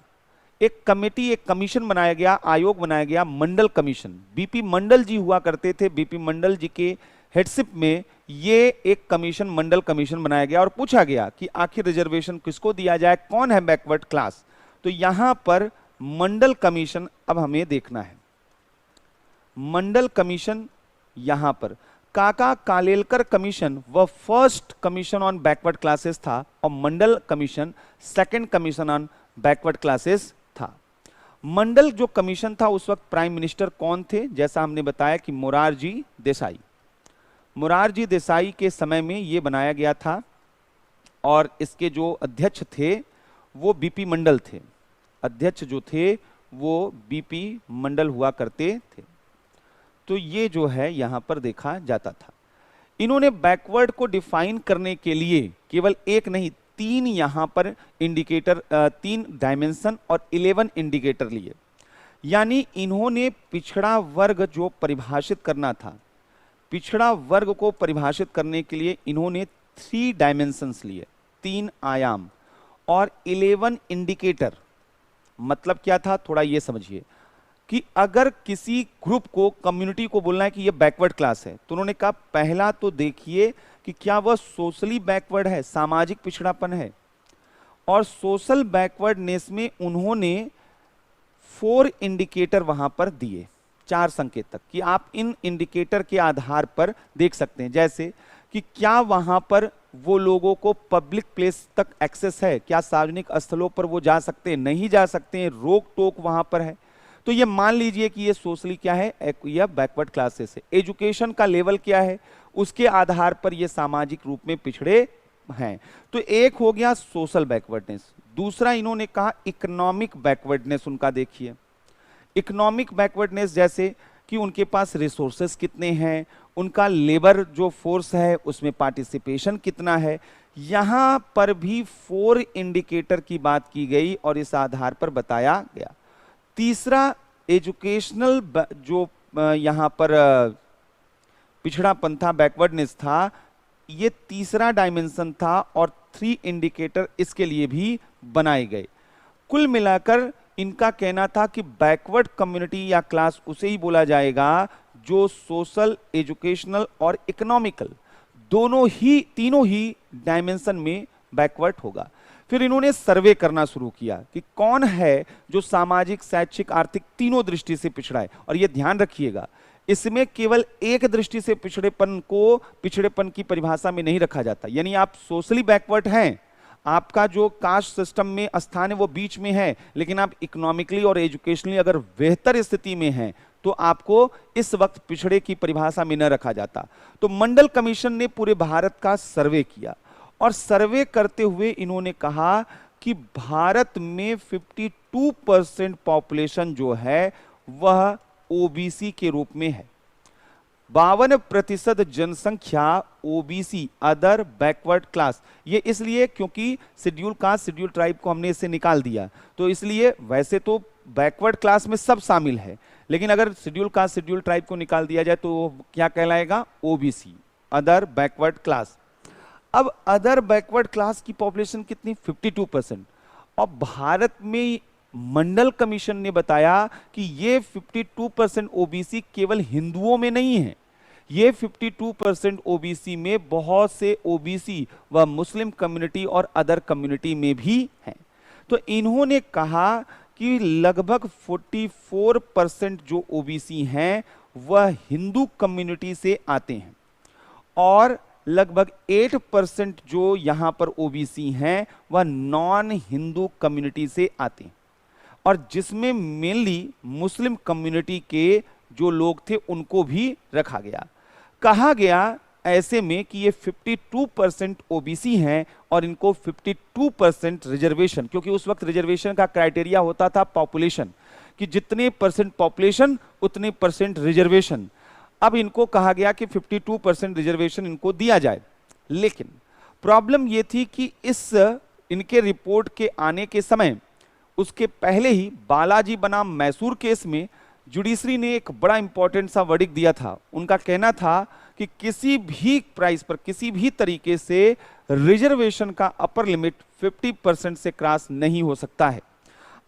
एक कमेटी, एक कमीशन बनाया गया, आयोग बनाया गया, मंडल कमीशन। बीपी मंडल जी हुआ करते थे, बीपी मंडल जी के हेडशिप में ये एक कमीशन, मंडल कमीशन बनाया गया और पूछा गया कि आखिर रिजर्वेशन किसको दिया जाए, कौन है बैकवर्ड क्लास। तो यहां पर मंडल कमीशन अब हमें देखना है। मंडल कमीशन यहां पर काका कालेलकर कमीशन वह first commission on backward classes था और Mandal commission second commission on backward classes था। मंडल जो कमीशन था उस वक्त प्राइम मिनिस्टर कौन थे? जैसा हमने बताया कि मोरारजी देसाई। मोरारजी देसाई के समय में यह बनाया गया था और इसके जो अध्यक्ष थे वो बीपी मंडल थे। अध्यक्ष जो थे वो बीपी मंडल हुआ करते थे। तो ये जो है यहां पर देखा जाता था। इन्होंने बैकवर्ड को डिफाइन करने के लिए केवल एक नहीं, तीन यहां पर इंडिकेटर, 3 डायमेंशन और 11 इंडिकेटर लिए। यानी इन्होंने पिछड़ा वर्ग जो परिभाषित करना था, पिछड़ा वर्ग को परिभाषित करने के लिए इन्होंने 3 डायमेंशंस लिए, 3 आयाम और 11 इंडिकेटर। मतलब क्या था, थोड़ा ये समझिए कि अगर किसी ग्रुप को, कम्युनिटी को बोलना है कि ये बैकवर्ड क्लास है, तो उन्होंने कहा पहला तो देखिए कि क्या वह सोशली बैकवर्ड है, सामाजिक पिछड़ापन है। और सोशल बैकवर्डनेस में उन्होंने 4 इंडिकेटर वहां पर दिए, 4 संकेतक, कि आप इन इंडिकेटर के आधार पर देख सकते हैं। जैसे कि क्या वहां पर वो लोगों को पब्लिक प्लेस तक एक्सेस है, क्या सार्वजनिक स्थलों पर वो जा सकते हैं, नहीं जा सकते हैं, रोक टोक वहां पर है। तो ये मान लीजिए कि ये सोशली क्या है, यह बैकवर्ड क्लासेस है। एजुकेशन का लेवल क्या है, उसके आधार पर ये सामाजिक रूप में पिछड़े हैं। तो एक हो गया सोशल बैकवर्डनेस। दूसरा इन्होंने कहा इकोनॉमिक बैकवर्डनेस। उनका देखिए इकोनॉमिक बैकवर्डनेस, जैसे कि उनके पास रिसोर्सेस कितने हैं, उनका लेबर जो फोर्स है उसमें पार्टिसिपेशन कितना है। यहां पर भी 4 इंडिकेटर की बात की गई और इस आधार पर बताया गया। तीसरा एजुकेशनल जो यहां पर पिछड़ापन था, बैकवर्डनेस था, ये तीसरा डायमेंशन था और 3 इंडिकेटर इसके लिए भी बनाए गए। कुल मिलाकर इनका कहना था कि बैकवर्ड कम्युनिटी या क्लास उसे ही बोला जाएगा जो सोशल, एजुकेशनल और इकोनॉमिकल दोनों ही, तीनों ही डायमेंशन में बैकवर्ड होगा। फिर इन्होंने सर्वे करना शुरू किया कि कौन है जो सामाजिक, शैक्षिक, आर्थिक तीनों दृष्टि से पिछड़ा है। और यह ध्यान रखिएगा, इसमें केवल एक दृष्टि से पिछड़ेपन को पिछड़ेपन की परिभाषा में नहीं रखा जाता। यानी आप सोशली बैकवर्ड हैं, आपका जो कास्ट सिस्टम में स्थान है वो बीच में है, लेकिन आप इकोनॉमिकली और एजुकेशनली अगर बेहतर स्थिति में हैं तो आपको इस वक्त पिछड़े की परिभाषा में न रखा जाता। तो मंडल कमीशन ने पूरे भारत का सर्वे किया और सर्वे करते हुए इन्होंने कहा कि भारत में 52% पॉपुलेशन जो है वह ओबीसी के रूप में है। 52% जनसंख्या ओबीसी, अदर बैकवर्ड क्लास। ये इसलिए क्योंकि शेड्यूल कास्ट शेड्यूल ट्राइब को हमने इससे निकाल दिया, तो इसलिए वैसे तो बैकवर्ड क्लास में सब शामिल है, लेकिन अगर शेड्यूल कास्ट शेड्यूल ट्राइब को निकाल दिया जाए तो क्या कहलाएगा? OBC, other backward class. अब अदर बैकवर्ड क्लास की पॉपुलेशन कितनी? 52%। और भारत में मंडल कमीशन ने बताया कि ये 52% ओबीसी केवल हिंदुओं में नहीं है, ये 52% ओबीसी में बहुत से ओबीसी व मुस्लिम कम्युनिटी और अदर कम्युनिटी में भी हैं। तो इन्होंने कहा कि लगभग 44% जो ओबीसी हैं वह हिंदू कम्युनिटी से आते हैं और लगभग 8% जो यहां पर ओबीसी हैं वह नॉन हिंदू कम्युनिटी से आते हैं, और जिसमें मेनली मुस्लिम कम्युनिटी के जो लोग थे उनको भी रखा गया। कहा गया ऐसे में कि ये 52% ओबीसी हैं और इनको 52% रिजर्वेशन, क्योंकि उस वक्त रिजर्वेशन का क्राइटेरिया होता था पॉपुलेशन, कि जितने परसेंट पॉपुलेशन उतने परसेंट रिजर्वेशन। अब इनको कहा गया कि 52% रिजर्वेशन इनको दिया जाए, लेकिन प्रॉब्लम ये थी कि इस इनके रिपोर्ट के आने के समय उसके पहले ही बालाजी बनाम मैसूर केस में जुडिशरी ने एक बड़ा इंपॉर्टेंट सा वर्डिक्ट दिया था। उनका कहना था कि किसी भी प्राइस पर किसी भी तरीके से रिजर्वेशन का अपर लिमिट 50% से क्रॉस नहीं हो सकता है।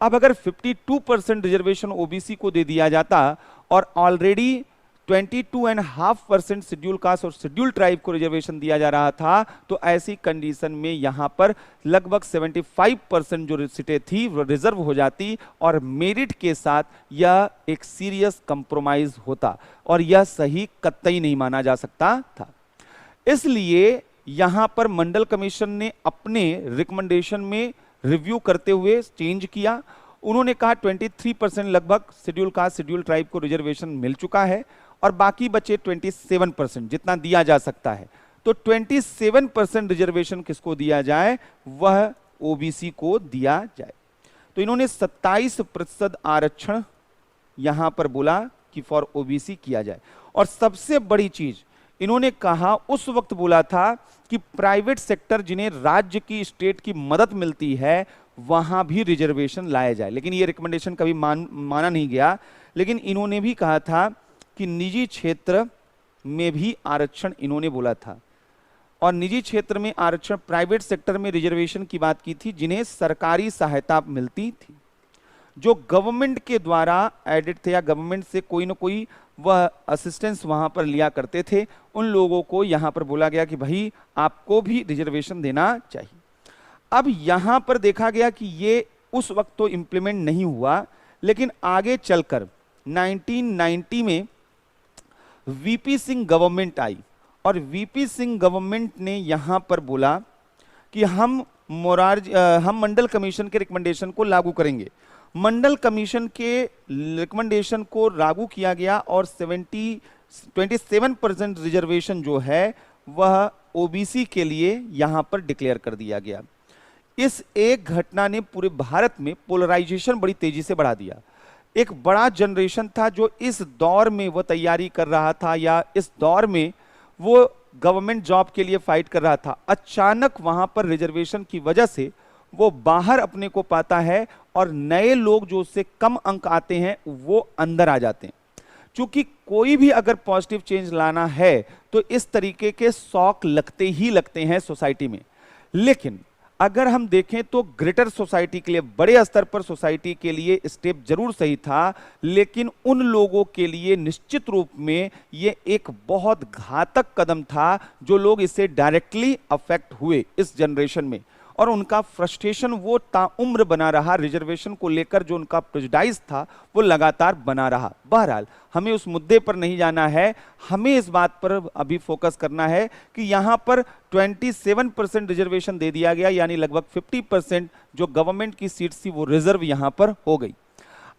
अब अगर 52% रिजर्वेशन ओबीसी को दे दिया जाता और ऑलरेडी 22.5% शेड्यूल कास्ट और शेड्यूल ट्राइब को रिजर्वेशन दिया जा रहा था, तो ऐसी कंडीशन में यहां पर लगभग 75% जो सीटें थी वो रिजर्व हो जाती और मेरिट के साथ यह एक सीरियस कंप्रोमाइज होता, और यह सही कतई नहीं माना जा सकता था। इसलिए यहां पर मंडल कमीशन ने अपने रिकमेंडेशन में रिव्यू करते हुए चेंज किया। उन्होंने कहा 23% लगभग शेड्यूल कास्ट शेड्यूल ट्राइब को रिजर्वेशन मिल चुका है और बाकी बचे 27% जितना दिया जा सकता है। तो 27% रिजर्वेशन किसको दिया जाए? वह ओबीसी को दिया जाए। तो इन्होंने 27% आरक्षण यहां पर बोला कि फॉर ओबीसी किया जाए। और सबसे बड़ी चीज इन्होंने कहा, उस वक्त बोला था कि प्राइवेट सेक्टर जिन्हें राज्य की स्टेट की मदद मिलती है वहां भी रिजर्वेशन लाया जाए, लेकिन ये रिकमेंडेशन कभी माना नहीं गया। लेकिन इन्होंने भी कहा था कि निजी क्षेत्र में भी आरक्षण इन्होंने बोला था, और निजी क्षेत्र में आरक्षण प्राइवेट सेक्टर में रिजर्वेशन की बात की थी जिन्हें सरकारी सहायता मिलती थी, जो गवर्नमेंट के द्वारा एडिट थे या गवर्नमेंट से कोई ना कोई वह असिस्टेंस वहां पर लिया करते थे, उन लोगों को यहां पर बोला गया कि भाई आपको भी रिजर्वेशन देना चाहिए। अब यहां पर देखा गया कि ये उस वक्त तो इंप्लीमेंट नहीं हुआ, लेकिन आगे चलकर 1990 में वीपी सिंह गवर्नमेंट आई और वीपी सिंह गवर्नमेंट ने यहां पर बोला कि हम मंडल कमीशन के रिकमेंडेशन को लागू करेंगे। मंडल कमीशन के रिकमेंडेशन को लागू किया गया और 27% रिजर्वेशन जो है वह ओबीसी के लिए यहां पर डिक्लेयर कर दिया गया। इस एक घटना ने पूरे भारत में पोलराइजेशन बड़ी तेजी से बढ़ा दिया। एक बड़ा जनरेशन था जो इस दौर में वो तैयारी कर रहा था या इस दौर में वो गवर्नमेंट जॉब के लिए फाइट कर रहा था, अचानक वहां पर रिजर्वेशन की वजह से वो बाहर अपने को पाता है और नए लोग जो उससे कम अंक आते हैं वो अंदर आ जाते हैं। क्योंकि कोई भी अगर पॉजिटिव चेंज लाना है तो इस तरीके के शॉक लगते ही लगते हैं सोसाइटी में। लेकिन अगर हम देखें तो ग्रेटर सोसाइटी के लिए, बड़े स्तर पर सोसाइटी के लिए स्टेप जरूर सही था, लेकिन उन लोगों के लिए निश्चित रूप में ये एक बहुत घातक कदम था जो लोग इससे डायरेक्टली अफेक्ट हुए इस जनरेशन में, और उनका फ्रस्ट्रेशन वो ताउम्र बना रहा। रिजर्वेशन को लेकर जो उनका प्रेजुडाइज था वो लगातार बना रहा। बहरहाल हमें उस मुद्दे पर नहीं जाना है, हमें इस बात पर अभी फोकस करना है कि यहां पर 27% रिजर्वेशन दे दिया गया, यानी लगभग 50% जो गवर्नमेंट की सीट्स थी वो रिजर्व यहां पर हो गई।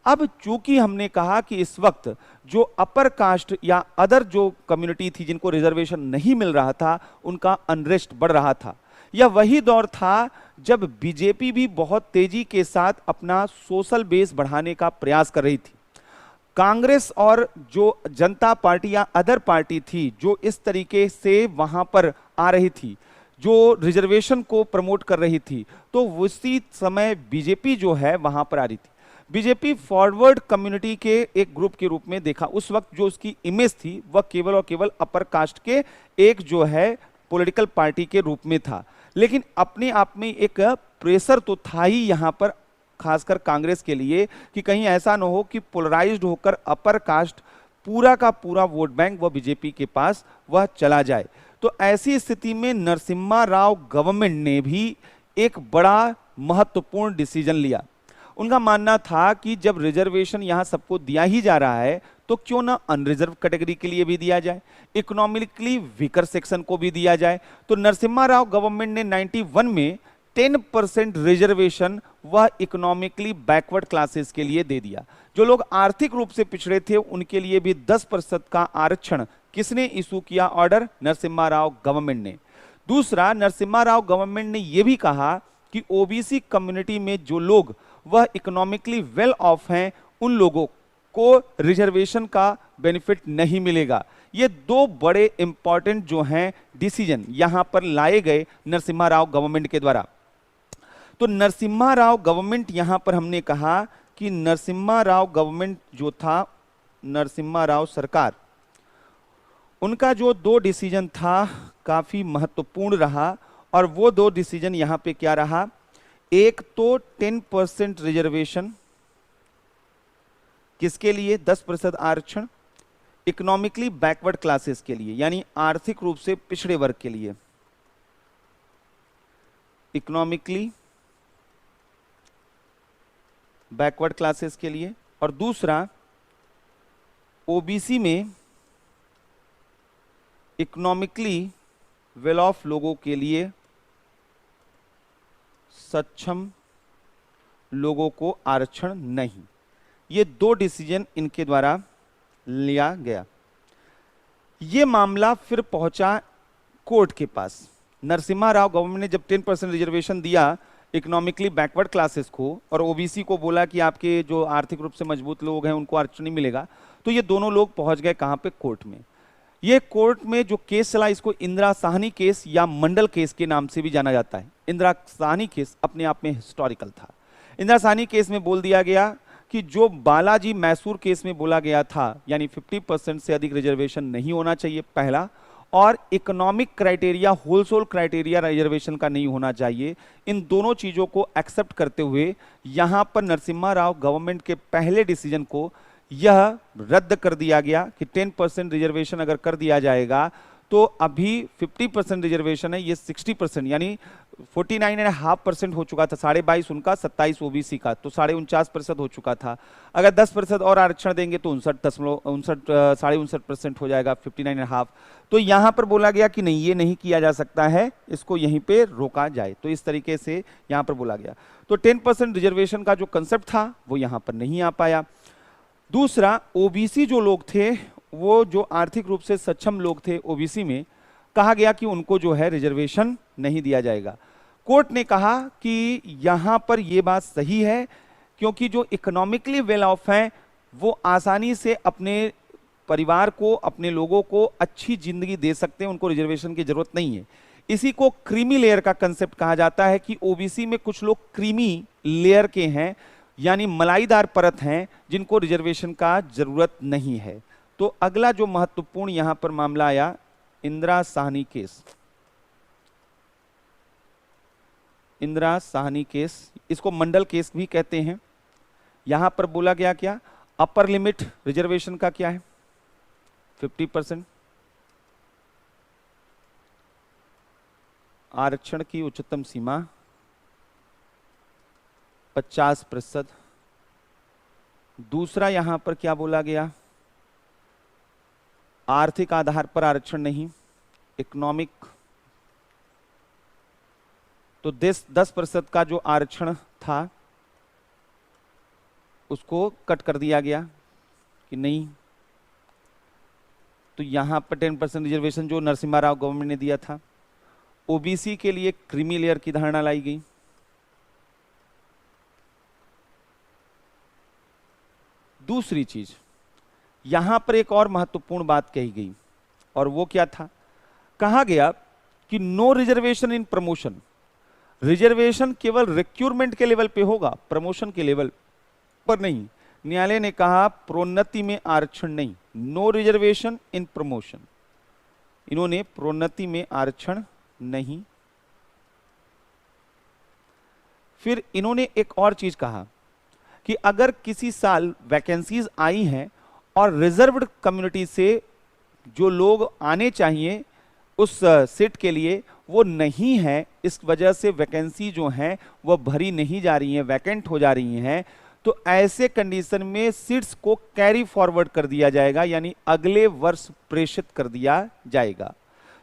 अब चूंकि हमने कहा कि इस वक्त जो अपर कास्ट या अदर जो कम्युनिटी थी जिनको रिजर्वेशन नहीं मिल रहा था उनका अनरेस्ट बढ़ रहा था, यह वही दौर था जब बीजेपी भी बहुत तेजी के साथ अपना सोशल बेस बढ़ाने का प्रयास कर रही थी। कांग्रेस और जो जनता पार्टी या अदर पार्टी थी जो इस तरीके से वहां पर आ रही थी, जो रिजर्वेशन को प्रमोट कर रही थी, तो उसी समय बीजेपी जो है वहां पर आ रही थी। बीजेपी फॉरवर्ड कम्युनिटी के एक ग्रुप के रूप में देखा। उस वक्त जो उसकी इमेज थी वह केवल और केवल अपर कास्ट के एक जो है पॉलिटिकल पार्टी के रूप में था, लेकिन अपने आप में एक प्रेशर तो था ही यहां पर, खासकर कांग्रेस के लिए, कि कहीं ऐसा न हो कि पोलराइज्ड होकर अपर कास्ट पूरा का पूरा वोट बैंक वह बीजेपी के पास वह चला जाए। तो ऐसी स्थिति में नरसिम्हा राव गवर्नमेंट ने भी एक बड़ा महत्वपूर्ण डिसीजन लिया। उनका मानना था कि जब रिजर्वेशन यहां सबको दिया ही जा रहा है तो क्यों ना अनरिजर्व कैटेगरी के लिए भी दिया जाए, इकोनॉमिकली वीकर सेक्शन को भी दिया जाए। तो नरसिम्हा राव गवर्नमेंट ने 91 में 10% रिजर्वेशन वह इकोनॉमिकली बैकवर्ड क्लासेस के लिए दे दिया। जो लोग आर्थिक रूप से पिछड़े थे उनके लिए भी 10% का आरक्षण किसने इशू किया ऑर्डर? नरसिम्हा राव गवर्नमेंट ने। दूसरा, नरसिम्हा राव गवर्नमेंट ने यह भी कहा कि ओबीसी कम्युनिटी में जो लोग वह इकोनॉमिकली वेल ऑफ हैं उन लोगों को रिजर्वेशन का बेनिफिट नहीं मिलेगा। ये दो बड़े इंपॉर्टेंट जो हैं डिसीजन यहां पर लाए गए नरसिम्हा राव गवर्नमेंट के द्वारा। तो नरसिम्हा राव गवर्नमेंट यहां पर हमने कहा कि नरसिम्हा राव गवर्नमेंट जो था, नरसिम्हा राव सरकार, उनका जो दो डिसीजन था काफी महत्वपूर्ण रहा। और वो दो डिसीजन यहां पे क्या रहा? एक तो 10% रिजर्वेशन किसके लिए? 10% आरक्षण इकोनॉमिकली बैकवर्ड क्लासेस के लिए, यानी आर्थिक रूप से पिछड़े वर्ग के लिए, इकोनॉमिकली बैकवर्ड क्लासेस के लिए। और दूसरा, ओबीसी में इकोनॉमिकली वेल ऑफ लोगों के लिए, सक्षम लोगों को आरक्षण नहीं। ये दो डिसीजन इनके द्वारा लिया गया। ये मामला फिर पहुंचा कोर्ट के पास। नरसिम्हा राव गवर्नमेंट ने जब 10% रिजर्वेशन दिया इकोनॉमिकली बैकवर्ड क्लासेस को और ओबीसी को बोला कि आपके जो आर्थिक रूप से मजबूत लोग हैं उनको आरक्षण नहीं मिलेगा, तो ये दोनों लोग पहुंच गए कहां पे? कोर्ट में। ये कोर्ट में जो केस चला इसको इंदिरा साहनी केस या मंडल केस के नाम से भी जाना जाता है। इंदिरा साहनी केस अपने आप में हिस्टोरिकल था। इंदिरा साहनी केस में बोल दिया गया कि जो बालाजी मैसूर केस में बोला गया था, यानी 50% से अधिक रिजर्वेशन नहीं होना चाहिए पहला, और economic criteria, wholesale criteria reservation का नहीं होना चाहिए। इन दोनों चीजों को एक्सेप्ट करते हुए यहां पर नरसिम्हा राव गवर्नमेंट के पहले डिसीजन को यह रद्द कर दिया गया कि 10% रिजर्वेशन अगर कर दिया जाएगा तो अभी 50% रिजर्वेशन है, ये 60% यानी 49.5% हो चुका था। 22.5 उनका, 27 ओबीसी का, तो 49.5% हो चुका था। अगर 10% और आरक्षण देंगे तो 59.59% हो जाएगा, 59.5। तो यहां पर बोला गया कि नहीं, ये नहीं किया जा सकता है, इसको यहीं पे रोका जाए। तो इस तरीके से यहां पर बोला गया। तो 10% रिजर्वेशन का जो कंसेप्ट था वो यहां पर नहीं आ पाया। दूसरा, ओबीसी जो लोग थे, वो जो आर्थिक रूप से सक्षम लोग थे ओबीसी में, कहा गया कि उनको जो है रिजर्वेशन नहीं दिया जाएगा। कोर्ट ने कहा कि यहां पर यह बात सही है क्योंकि जो इकोनॉमिकली वेल ऑफ हैं वो आसानी से अपने परिवार को, अपने लोगों को अच्छी जिंदगी दे सकते हैं, उनको रिजर्वेशन की जरूरत नहीं है। इसी को क्रीमी लेयर का कंसेप्ट कहा जाता है कि ओबीसी में कुछ लोग क्रीमी लेयर के हैं, यानी मलाईदार परत हैं, जिनको रिजर्वेशन का जरूरत नहीं है। तो अगला जो महत्वपूर्ण यहां पर मामला आया, इंदिरा साहनी केस। इंदिरा साहनी केस, इसको मंडल केस भी कहते हैं। यहां पर बोला गया क्या? अपर लिमिट रिजर्वेशन का क्या है? 50%। आरक्षण की उच्चतम सीमा 50%। दूसरा यहां पर क्या बोला गया? आर्थिक आधार पर आरक्षण नहीं, इकोनॉमिक। तो 10% का जो आरक्षण था उसको कट कर दिया गया कि नहीं। तो यहां पर 10% रिजर्वेशन जो नरसिम्हा राव गवर्नमेंट ने दिया था। ओबीसी के लिए क्रीमी लेयर की धारणा लाई गई। दूसरी चीज, यहां पर एक और महत्वपूर्ण बात कही गई, और वो क्या था? कहा गया कि no reservation in promotion. Reservation केवल रिक्रूटमेंट के लेवल पे होगा, प्रमोशन के लेवल पर नहीं। न्यायालय ने कहा प्रोन्नति में आरक्षण नहीं, नो रिजर्वेशन इन प्रमोशन। इन्होंने प्रोन्नति में आरक्षण नहीं। फिर इन्होंने एक और चीज कहा कि अगर किसी साल वैकेंसीज आई हैं और रिजर्व्ड कम्युनिटी से जो लोग आने चाहिए उस सीट के लिए वो नहीं है, इस वजह से वैकेंसी जो हैं वो भरी नहीं जा रही हैं, वैकेंट हो जा रही हैं, तो ऐसे कंडीशन में सीट्स को कैरी फॉरवर्ड कर दिया जाएगा, यानी अगले वर्ष प्रेषित कर दिया जाएगा।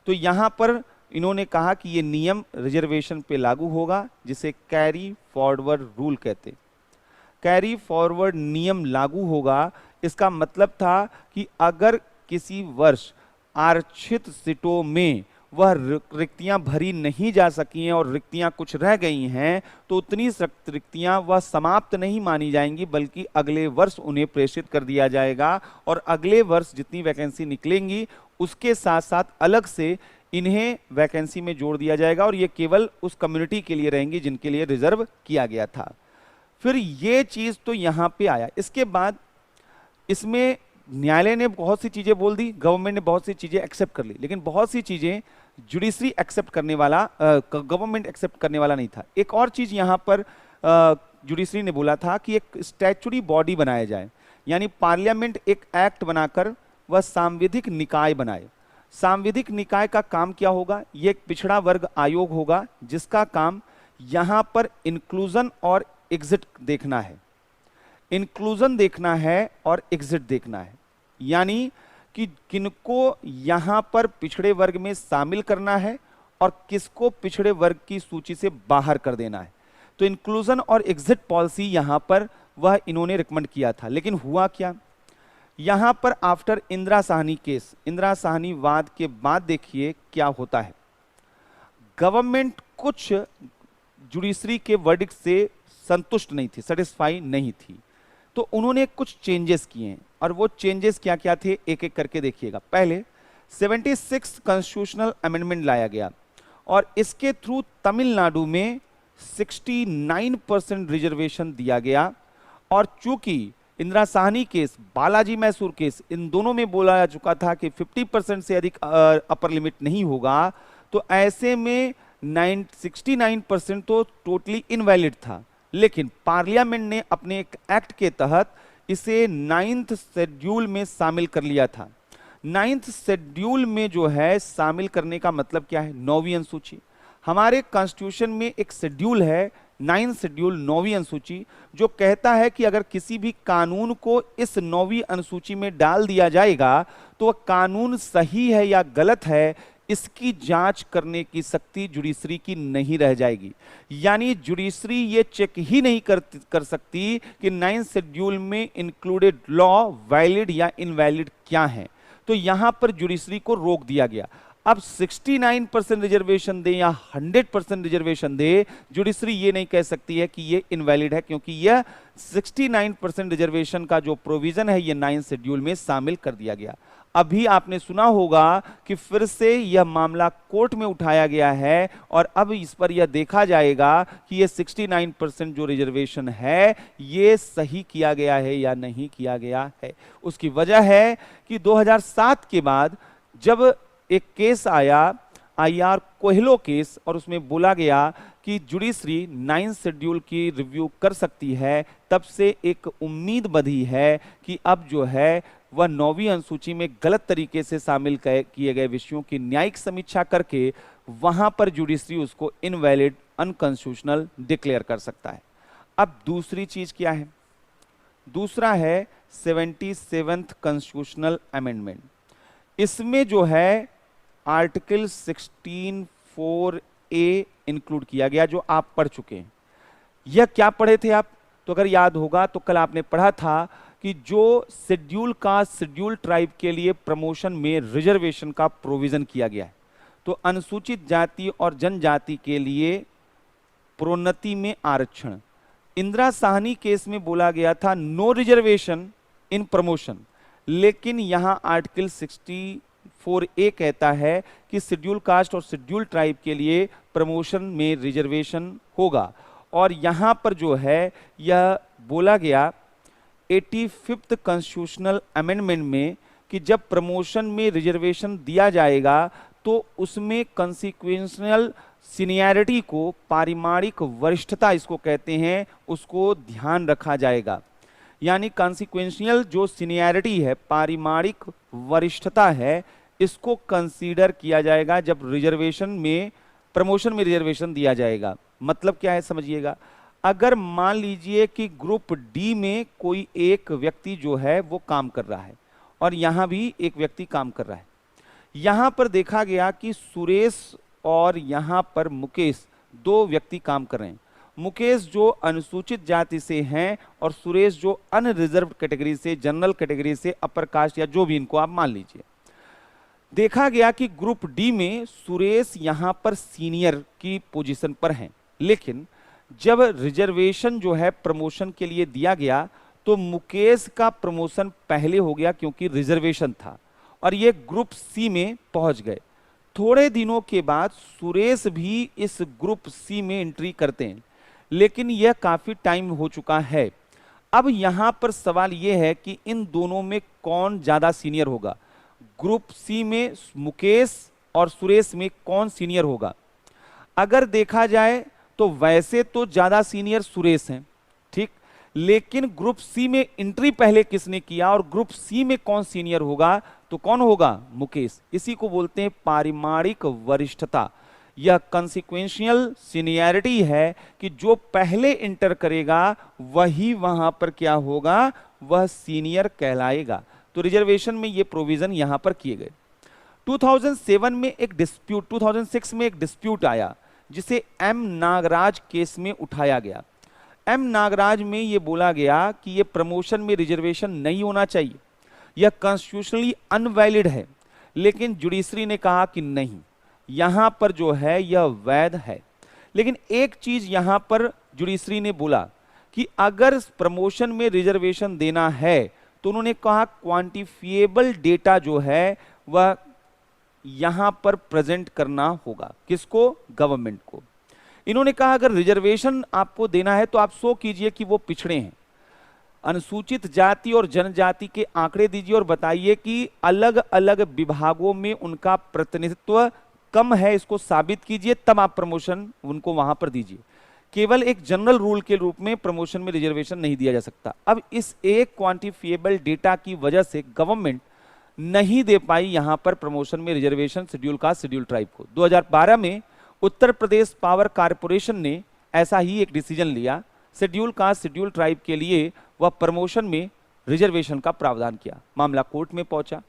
तो यहां पर इन्होंने कहा कि ये नियम रिजर्वेशन पे लागू होगा, जिसे कैरी फॉरवर्ड रूल कहते। कैरी फॉरवर्ड नियम लागू होगा, इसका मतलब था कि अगर किसी वर्ष आरक्षित सीटों में वह रिक्तियां भरी नहीं जा सकी हैं और रिक्तियां कुछ रह गई हैं, तो उतनी रिक्तियां वह समाप्त नहीं मानी जाएंगी, बल्कि अगले वर्ष उन्हें प्रेषित कर दिया जाएगा, और अगले वर्ष जितनी वैकेंसी निकलेंगी उसके साथ साथ अलग से इन्हें वैकेंसी में जोड़ दिया जाएगा, और ये केवल उस कम्युनिटी के लिए रहेंगी जिनके लिए रिजर्व किया गया था। फिर ये चीज तो यहां पे आया। इसके बाद इसमें न्यायालय ने बहुत सी चीजें बोल दी, गवर्नमेंट ने बहुत सी चीजें एक्सेप्ट कर ली, लेकिन बहुत सी चीजें जुडिशरी एक्सेप्ट करने वाला, गवर्नमेंट एक्सेप्ट करने वाला नहीं था। एक और चीज यहां पर जुडिशरी ने बोला था कि एक स्टैचुरी बॉडी बनाया जाए, यानी पार्लियामेंट एक एक्ट बनाकर वह सांविधिक निकाय बनाए। सांविधिक निकाय का काम क्या होगा? यह एक पिछड़ा वर्ग आयोग होगा, जिसका काम यहां पर इंक्लूजन और एग्जिट देखना है। इंक्लूजन देखना है और एग्जिट देखना है, यानी कि किनको यहां पर पिछड़े वर्ग में शामिल करना है और किसको पिछड़े वर्ग की सूची से बाहर कर देना है। तो इंक्लूजन और एग्जिट पॉलिसी यहां पर वह इन्होंने रिकमेंड किया था। लेकिन हुआ क्या? यहां पर आफ्टर इंदिरा साहनी केस, इंदिरा साहनी वाद के बाद देखिए क्या होता है। गवर्नमेंट कुछ जुडिशरी के वर्डिक्ट से संतुष्ट नहीं थी, सेटिस्फाई नहीं थी, तो उन्होंने कुछ चेंजेस किए हैं, और वो चेंजेस क्या क्या थे एक एक करके देखिएगा। पहले 76 कॉन्स्टिट्यूशनल अमेंडमेंट लाया गया, और इसके थ्रू तमिलनाडु में 69% रिजर्वेशन दिया गया। और चूंकि इंदिरा साहनी केस, बालाजी मैसूर केस, इन दोनों में बोला जा चुका था कि 50% से अधिक अपर लिमिट नहीं होगा, तो ऐसे में 69% तो टोटली इनवैलिड था। लेकिन पार्लियामेंट ने अपने एक एक्ट के तहत इसे 9th शेड्यूल में शामिल कर लिया था। 9th शेड्यूल में जो है शामिल करने का मतलब क्या है? 9वीं अनुसूची। हमारे कॉन्स्टिट्यूशन में एक शेड्यूल है 9th शेड्यूल, 9वीं अनुसूची, जो कहता है कि अगर किसी भी कानून को इस 9वीं अनुसूची में डाल दिया जाएगा तो वह कानून सही है या गलत है, इसकी जांच करने की शक्ति जुडिशरी की नहीं रह जाएगी। यानी जुडिशरी ये चेक ही नहीं कर सकती कि 9th शेड्यूल में इंक्लूडेड लॉ वैलिड या इनवैलिड क्या है। तो यहां पर जुडिशरी को रोक दिया गया। अब 69% रिजर्वेशन दे या 100% रिजर्वेशन दे, जुडिशरी ये नहीं कह सकती है कि ये इनवैलिड है, क्योंकि यह 69% रिजर्वेशन का जो प्रोविजन है ये 9th शेड्यूल में शामिल कर दिया गया। अभी आपने सुना होगा कि फिर से यह मामला कोर्ट में उठाया गया है, और अब इस पर यह देखा जाएगा कि यह 69% जो रिजर्वेशन है ये सही किया गया है या नहीं किया गया है। उसकी वजह है कि 2007 के बाद जब एक केस आया, IR कोहेलो केस, और उसमें बोला गया कि जुडिशरी 9th शेड्यूल की रिव्यू कर सकती है, तब से एक उम्मीद बंधी है कि अब जो है वह 9वीं अनुसूची में गलत तरीके से शामिल किए गए विषयों की न्यायिक समीक्षा करके वहां पर जुडिशरी उसको इनवैलिड, अनकॉन्स्टिट्यूशनल डिक्लेयर कर सकता है। अब दूसरी चीज क्या है? दूसरा है 77th कॉन्स्टिट्यूशनल अमेंडमेंट। इसमें जो है आर्टिकल 16(4)A इंक्लूड किया गया, जो आप पढ़ चुके हैं। यह क्या पढ़े थे आप? तो अगर याद होगा तो कल आपने पढ़ा था कि जो शेड्यूल कास्ट, शेड्यूल ट्राइब के लिए प्रमोशन में रिजर्वेशन का प्रोविजन किया गया है, तो अनुसूचित जाति और जनजाति के लिए प्रोन्नति में आरक्षण। इंदिरा साहनी केस में बोला गया था नो रिजर्वेशन इन प्रमोशन, लेकिन यहां आर्टिकल 64A कहता है कि शेड्यूल कास्ट और शेड्यूल ट्राइब के लिए प्रमोशन में रिजर्वेशन होगा। और यहां पर जो है यह बोला गया 85th कॉन्स्टिट्यूशनल अमेंडमेंट में कि जब प्रमोशन में रिजर्वेशन दिया जाएगा तो उसमें कंसीक्वेंशियल सीनियरिटी को, पारिमाणिक वरिष्ठता इसको कहते हैं, उसको ध्यान रखा जाएगा। यानी कॉन्सिक्वेंशियल जो सीनियरिटी है, पारिमाणिक वरिष्ठता है, इसको कंसीडर किया जाएगा जब रिजर्वेशन में, प्रमोशन में रिजर्वेशन दिया जाएगा। मतलब क्या है समझिएगा, अगर मान लीजिए कि ग्रुप डी में कोई एक व्यक्ति जो है वो काम कर रहा है और यहां भी एक व्यक्ति काम कर रहा है, यहां पर देखा गया कि सुरेश और यहां पर मुकेश दो व्यक्ति काम कर रहे हैं। मुकेश जो अनुसूचित जाति से हैं और सुरेश जो अनरिजर्व कैटेगरी से, जनरल कैटेगरी से, अपर कास्ट या जो भी इनको आप मान लीजिए। देखा गया कि ग्रुप डी में सुरेश यहां पर सीनियर की पोजीशन पर हैं, लेकिन जब रिजर्वेशन जो है प्रमोशन के लिए दिया गया तो मुकेश का प्रमोशन पहले हो गया क्योंकि रिजर्वेशन था और ये ग्रुप सी में पहुंच गए। थोड़े दिनों के बाद सुरेश भी इस ग्रुप सी में एंट्री करते हैं, लेकिन यह काफी टाइम हो चुका है। अब यहां पर सवाल यह है कि इन दोनों में कौन ज्यादा सीनियर होगा, ग्रुप सी में मुकेश और सुरेश में कौन सीनियर होगा। अगर देखा जाए तो वैसे तो ज्यादा सीनियर सुरेश हैं, ठीक, लेकिन ग्रुप सी में एंट्री पहले किसने किया और ग्रुप सी में कौन सीनियर होगा, तो कौन होगा, मुकेश। इसी को बोलते हैं पारिमाणिक वरिष्ठता। यह कंसिक्वेंशियल सीनियरिटी है कि जो पहले इंटर करेगा वही वहां पर क्या होगा, वह सीनियर कहलाएगा। तो रिजर्वेशन में ये प्रोविजन यहां पर किए गए। 2007 में एक डिस्प्यूट, 2006 में एक डिस्प्यूट आया जिसे एम नागराज केस में उठाया गया। एम नागराज में यह बोला गया कि यह प्रमोशन में रिजर्वेशन नहीं होना चाहिए, यह कॉन्स्टिट्यूशनली अनवैलिड है, लेकिन जुडिशरी ने कहा कि नहीं, यहां पर जो है यह वैध है। लेकिन एक चीज यहां पर जुडिशरी ने बोला कि अगर प्रमोशन में रिजर्वेशन देना है तो उन्होंने कहा क्वांटिफिएबल डेटा जो है वह यहां पर प्रेजेंट करना होगा। किसको, गवर्नमेंट को। इन्होंने कहा अगर रिजर्वेशन आपको देना है तो आप शो कीजिए कि वो पिछड़े हैं, अनुसूचित जाति और जनजाति के आंकड़े दीजिए और बताइए कि अलग अलग विभागों में उनका प्रतिनिधित्व कम है, इसको साबित कीजिए, तब आप प्रमोशन उनको वहां पर दीजिए। केवल एक जनरल रूल के रूप में प्रमोशन में रिजर्वेशन नहीं दिया जा सकता। अब इस एक क्वांटिफिएबल डेटा की वजह से गवर्नमेंट नहीं दे पाई यहां पर प्रमोशन में reservation schedule caste, schedule tribe को। 2012 में उत्तर प्रदेश पावर कारपोरेशन ने ऐसा ही एक डिसीजन लिया, शेड्यूल कास्ट, शेड्यूल ट्राइब के लिए वह प्रमोशन में रिजर्वेशन का प्रावधान किया। मामला कोर्ट में पहुंचा।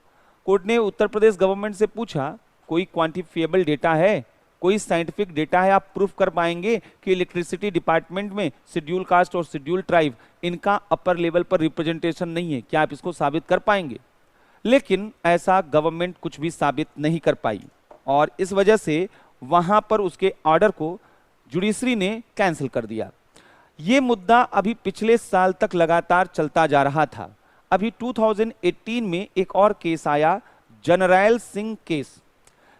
कोर्ट ने उत्तर प्रदेश गवर्नमेंट से पूछा कोई क्वांटिफिएबल डेटा है, कोई साइंटिफिक डेटा है, आप प्रूफ कर पाएंगे कि इलेक्ट्रिसिटी डिपार्टमेंट में शेड्यूल कास्ट और शेड्यूल ट्राइब इनका अपर लेवल पर रिप्रेजेंटेशन नहीं है, क्या आप इसको साबित कर पाएंगे। लेकिन ऐसा गवर्नमेंट कुछ भी साबित नहीं कर पाई और इस वजह से वहां पर उसके ऑर्डर को जुडिशरी ने कैंसिल कर दिया। यह मुद्दा अभी पिछले साल तक लगातार चलता जा रहा था। अभी 2018 में एक और केस आया, जनरैल सिंह केस।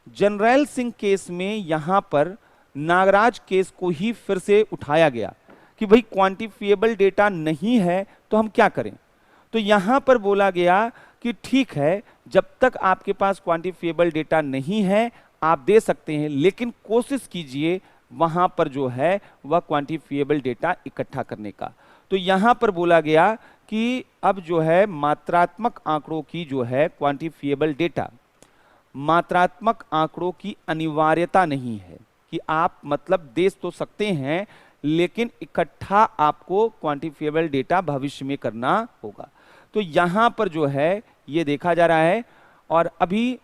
जनरैल सिंह केस में यहां पर नागराज केस को ही फिर से उठाया गया कि भाई क्वांटिफिएबल डेटा नहीं है तो हम क्या करें। तो यहां पर बोला गया कि ठीक है, जब तक आपके पास क्वांटिफिएबल डेटा नहीं है आप दे सकते हैं, लेकिन कोशिश कीजिए वहां पर जो है वह क्वांटिफिएबल डेटा इकट्ठा करने का। तो यहां पर बोला गया कि अब जो है मात्रात्मक आंकड़ों की जो है क्वांटिफिएबल डेटा, मात्रात्मक आंकड़ों की अनिवार्यता नहीं है कि आप मतलब दे तो सकते हैं, लेकिन इकट्ठा आपको क्वांटिफिएबल डेटा भविष्य में करना होगा। तो यहां पर जो है ये देखा जा रहा है। और अभी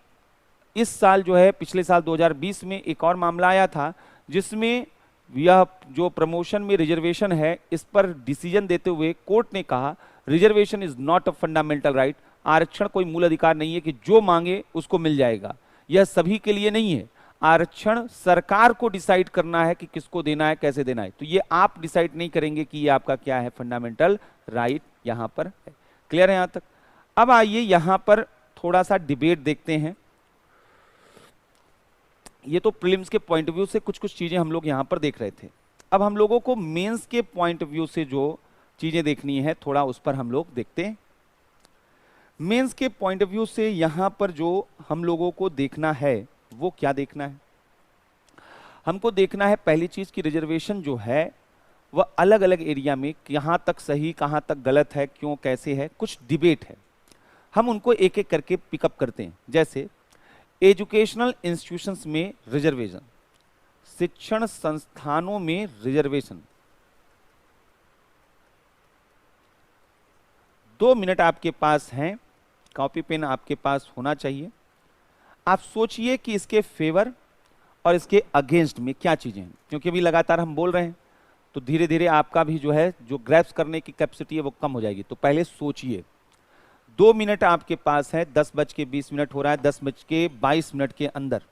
इस साल जो है, पिछले साल 2020 में एक और मामला आया था जिसमें यह जो प्रमोशन में रिजर्वेशन है इस पर डिसीजन देते हुए कोर्ट ने कहा reservation is not a fundamental right, आरक्षण कोई मूल अधिकार नहीं है कि जो मांगे उसको मिल जाएगा, यह सभी के लिए नहीं है। आरक्षण सरकार को डिसाइड करना है कि किसको देना है, कैसे देना है, तो ये आप डिसाइड नहीं करेंगे कि ये आपका क्या है, फंडामेंटल राइट यहां पर है। क्लियर है यहां तक? अब आइए यहां पर थोड़ा सा डिबेट देखते हैं। ये तो प्रीलिम्स के पॉइंट ऑफ व्यू से कुछ कुछ चीजें हम लोग यहां पर देख रहे थे। अब हम लोगों को मेंस के पॉइंट ऑफ व्यू से जो चीजें देखनी है थोड़ा उस पर हम लोग देखते हैं। मेंस के पॉइंट ऑफ व्यू से यहां पर जो हम लोगों को देखना है वो क्या देखना है, हमको देखना है पहली चीज की रिजर्वेशन जो है वह अलग अलग एरिया में कहां तक सही कहां तक गलत है, क्यों कैसे है, कुछ डिबेट है। हम उनको एक एक करके पिकअप करते हैं। जैसे एजुकेशनल इंस्टीट्यूशंस में रिजर्वेशन, शिक्षण संस्थानों में रिजर्वेशन। 2 मिनट आपके पास हैं, कॉपी पेन आपके पास होना चाहिए। आप सोचिए कि इसके फेवर और इसके अगेंस्ट में क्या चीजें हैं, क्योंकि अभी लगातार हम बोल रहे हैं तो धीरे धीरे आपका भी जो है जो ग्रैप्स करने की कैपेसिटी है वो कम हो जाएगी। तो पहले सोचिए। 2 मिनट आपके पास है, 10:20 हो रहा है, 10:22 के अंदर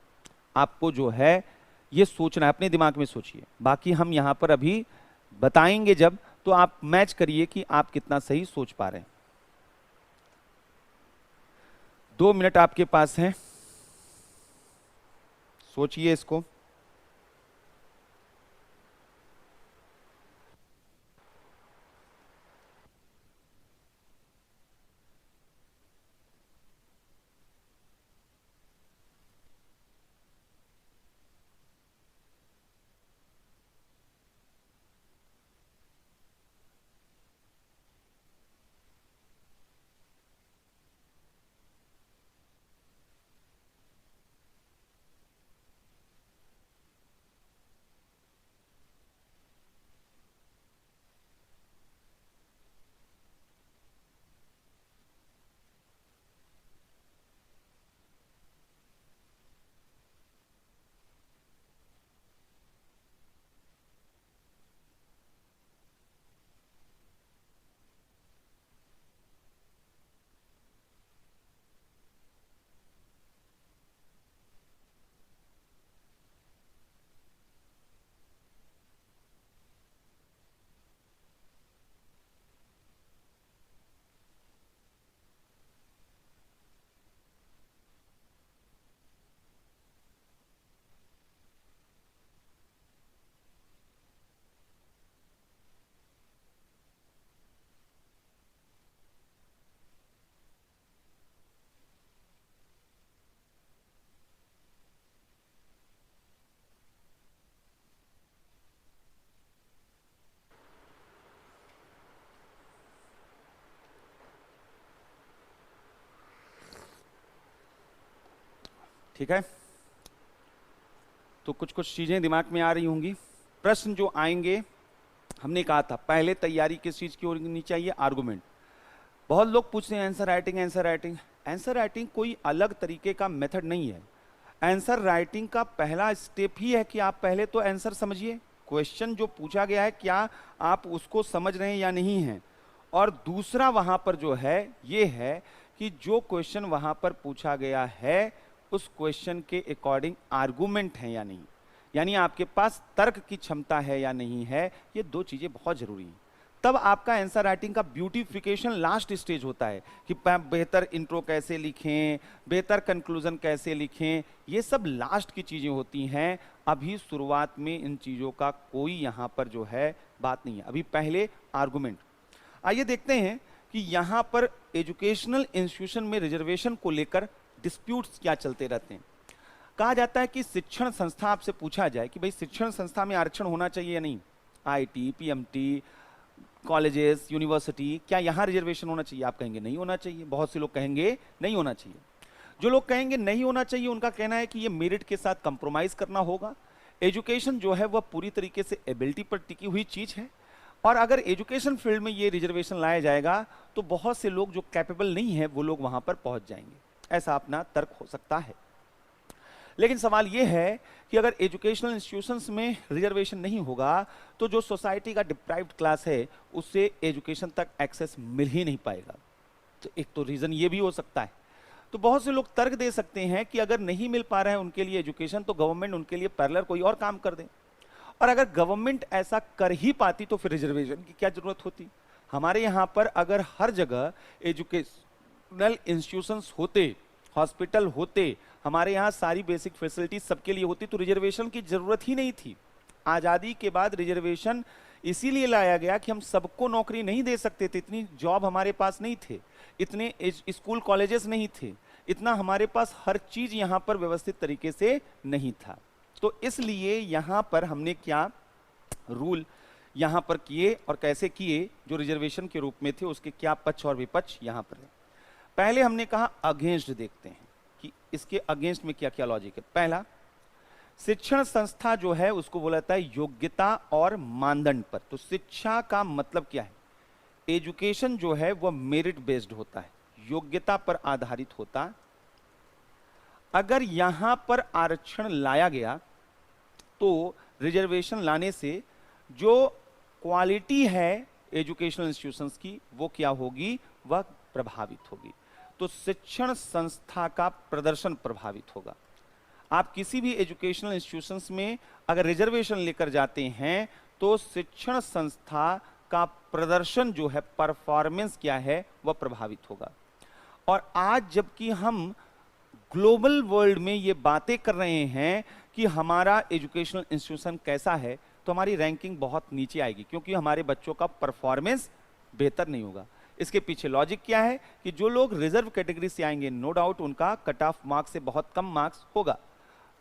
आपको जो है ये सोचना है, अपने दिमाग में सोचिए। बाकी हम यहां पर अभी बताएंगे जब, तो आप मैच करिए कि आप कितना सही सोच पा रहे हैं। 2 मिनट आपके पास हैं, सोचिए इसको। ठीक है, तो कुछ कुछ चीजें दिमाग में आ रही होंगी। प्रश्न जो आएंगे, हमने कहा था पहले तैयारी किस चीज की होनी चाहिए, आर्गुमेंट। बहुत लोग पूछते हैं answer writing, answer writing. Answer writing कोई अलग तरीके का मेथड नहीं है। आंसर राइटिंग का पहला स्टेप ही है कि आप पहले तो आंसर समझिए, क्वेश्चन जो पूछा गया है क्या आप उसको समझ रहे हैं या नहीं है। और दूसरा वहां पर जो है ये है कि जो क्वेश्चन वहां पर पूछा गया है उस क्वेश्चन के अकॉर्डिंग आर्गुमेंट है या नहीं, यानी आपके पास तर्क की क्षमता है या नहीं है। ये दो चीजें बहुत जरूरी हैं। तब आपका आंसर राइटिंग का ब्यूटिफिकेशन लास्ट स्टेज होता है कि बेहतर इंट्रो कैसे लिखें, बेहतर कंक्लूजन कैसे लिखें, ये सब लास्ट की चीजें होती हैं। अभी शुरुआत में इन चीजों का कोई यहां पर जो है बात नहीं है। अभी पहले आर्गुमेंट। आइए देखते हैं कि यहां पर एजुकेशनल इंस्टीट्यूशन में रिजर्वेशन को लेकर डिस्प्यूट्स क्या चलते रहते हैं। कहा जाता है कि शिक्षण संस्था आपसे पूछा जाए कि भाई शिक्षण संस्था में आरक्षण होना चाहिए या नहीं, आईटी, पीएमटी, कॉलेजेस, यूनिवर्सिटी, क्या यहां रिजर्वेशन होना चाहिए? आप कहेंगे नहीं होना चाहिए। बहुत से लोग कहेंगे नहीं होना चाहिए। जो लोग कहेंगे नहीं होना चाहिए उनका कहना है कि ये मेरिट के साथ कंप्रोमाइज करना होगा। एजुकेशन जो है वह पूरी तरीके से एबिलिटी पर टिकी हुई चीज है, और अगर एजुकेशन फील्ड में ये रिजर्वेशन लाया जाएगा तो बहुत से लोग जो कैपेबल नहीं है वो लोग वहां पर पहुंच जाएंगे। ऐसा अपना तर्क हो सकता है। लेकिन सवाल यह है कि अगर एजुकेशनल इंस्टीट्यूशंस में रिजर्वेशन नहीं होगा तो जो सोसाइटी का डिप्राइव्ड क्लास है उससे एजुकेशन तक एक्सेस मिल ही नहीं पाएगा। तो एक तो रीजन ये भी हो सकता है। तो बहुत से लोग तर्क दे सकते हैं कि अगर नहीं मिल पा रहा है उनके लिए एजुकेशन, तो गवर्नमेंट उनके लिए पैरेलल कोई और काम कर दे। और अगर गवर्नमेंट ऐसा कर ही पाती तो फिर रिजर्वेशन की क्या जरूरत होती। हमारे यहाँ पर अगर हर जगह एजुकेशनल इंस्टीट्यूशंस होते, हॉस्पिटल होते, हमारे यहाँ सारी बेसिक फैसिलिटीज सबके लिए होती, तो रिजर्वेशन की जरूरत ही नहीं थी। आज़ादी के बाद रिजर्वेशन इसीलिए लाया गया कि हम सबको नौकरी नहीं दे सकते थे, इतनी जॉब हमारे पास नहीं थे, इतने स्कूल कॉलेजेस नहीं थे, इतना हमारे पास हर चीज यहाँ पर व्यवस्थित तरीके से नहीं था। तो इसलिए यहाँ पर हमने क्या रूल यहाँ पर किए और कैसे किए, जो रिजर्वेशन के रूप में थे उसके क्या पक्ष और विपक्ष यहाँ पर है। पहले हमने कहा अगेंस्ट देखते हैं कि इसके अगेंस्ट में क्या क्या लॉजिक है। पहला, शिक्षण संस्था जो है उसको बोला जाता है योग्यता और मानदंड पर। तो शिक्षा का मतलब क्या है, एजुकेशन जो है वह मेरिट बेस्ड होता है, योग्यता पर आधारित होता। अगर यहां पर आरक्षण लाया गया तो रिजर्वेशन लाने से जो क्वालिटी है एजुकेशनल इंस्टीट्यूशंस की वो क्या होगी, वह प्रभावित होगी। तो शिक्षण संस्था का प्रदर्शन प्रभावित होगा। आप किसी भी एजुकेशनल इंस्टीट्यूशंस में अगर रिजर्वेशन लेकर जाते हैं तो शिक्षण संस्था का प्रदर्शन जो है, परफॉर्मेंस क्या है, वह प्रभावित होगा। और आज जबकि हम ग्लोबल वर्ल्ड में ये बातें कर रहे हैं कि हमारा एजुकेशनल इंस्टीट्यूशन कैसा है, तो हमारी रैंकिंग बहुत नीचे आएगी क्योंकि हमारे बच्चों का परफॉर्मेंस बेहतर नहीं होगा। इसके पीछे लॉजिक क्या है कि जो लोग रिजर्व कैटेगरी से आएंगे, नो डाउट उनका कट ऑफ मार्क्स से बहुत कम मार्क्स होगा।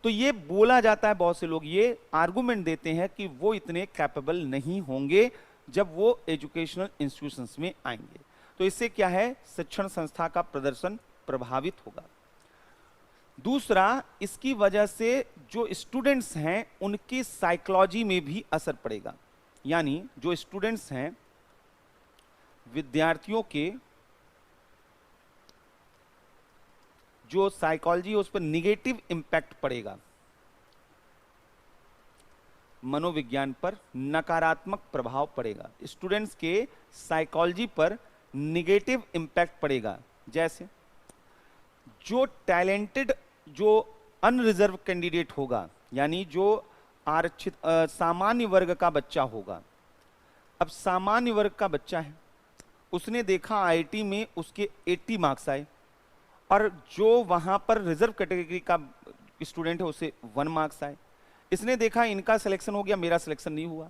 तो ये बोला जाता है, बहुत से लोग ये आर्गुमेंट देते हैं कि वो इतने कैपेबल नहीं होंगे जब वो एजुकेशनल इंस्टीट्यूशंस में आएंगे। तो इससे क्या है, शिक्षण संस्था का प्रदर्शन प्रभावित होगा। दूसरा, इसकी वजह से जो स्टूडेंट्स हैं उनकी साइकोलॉजी में भी असर पड़ेगा। यानी जो स्टूडेंट्स हैं, विद्यार्थियों के जो साइकोलॉजी है उस पर निगेटिव इंपैक्ट पड़ेगा, मनोविज्ञान पर नकारात्मक प्रभाव पड़ेगा, स्टूडेंट्स के साइकोलॉजी पर निगेटिव इंपैक्ट पड़ेगा। जैसे जो टैलेंटेड, जो अनरिजर्व कैंडिडेट होगा, यानी जो आरक्षित सामान्य वर्ग का बच्चा होगा। अब सामान्य वर्ग का बच्चा है, उसने देखा आईआईटी में उसके 80 मार्क्स आए, और जो वहां पर रिजर्व कैटेगरी का स्टूडेंट है उसे 1 मार्क्स आए। इसने देखा इनका सिलेक्शन हो गया, मेरा सिलेक्शन नहीं हुआ।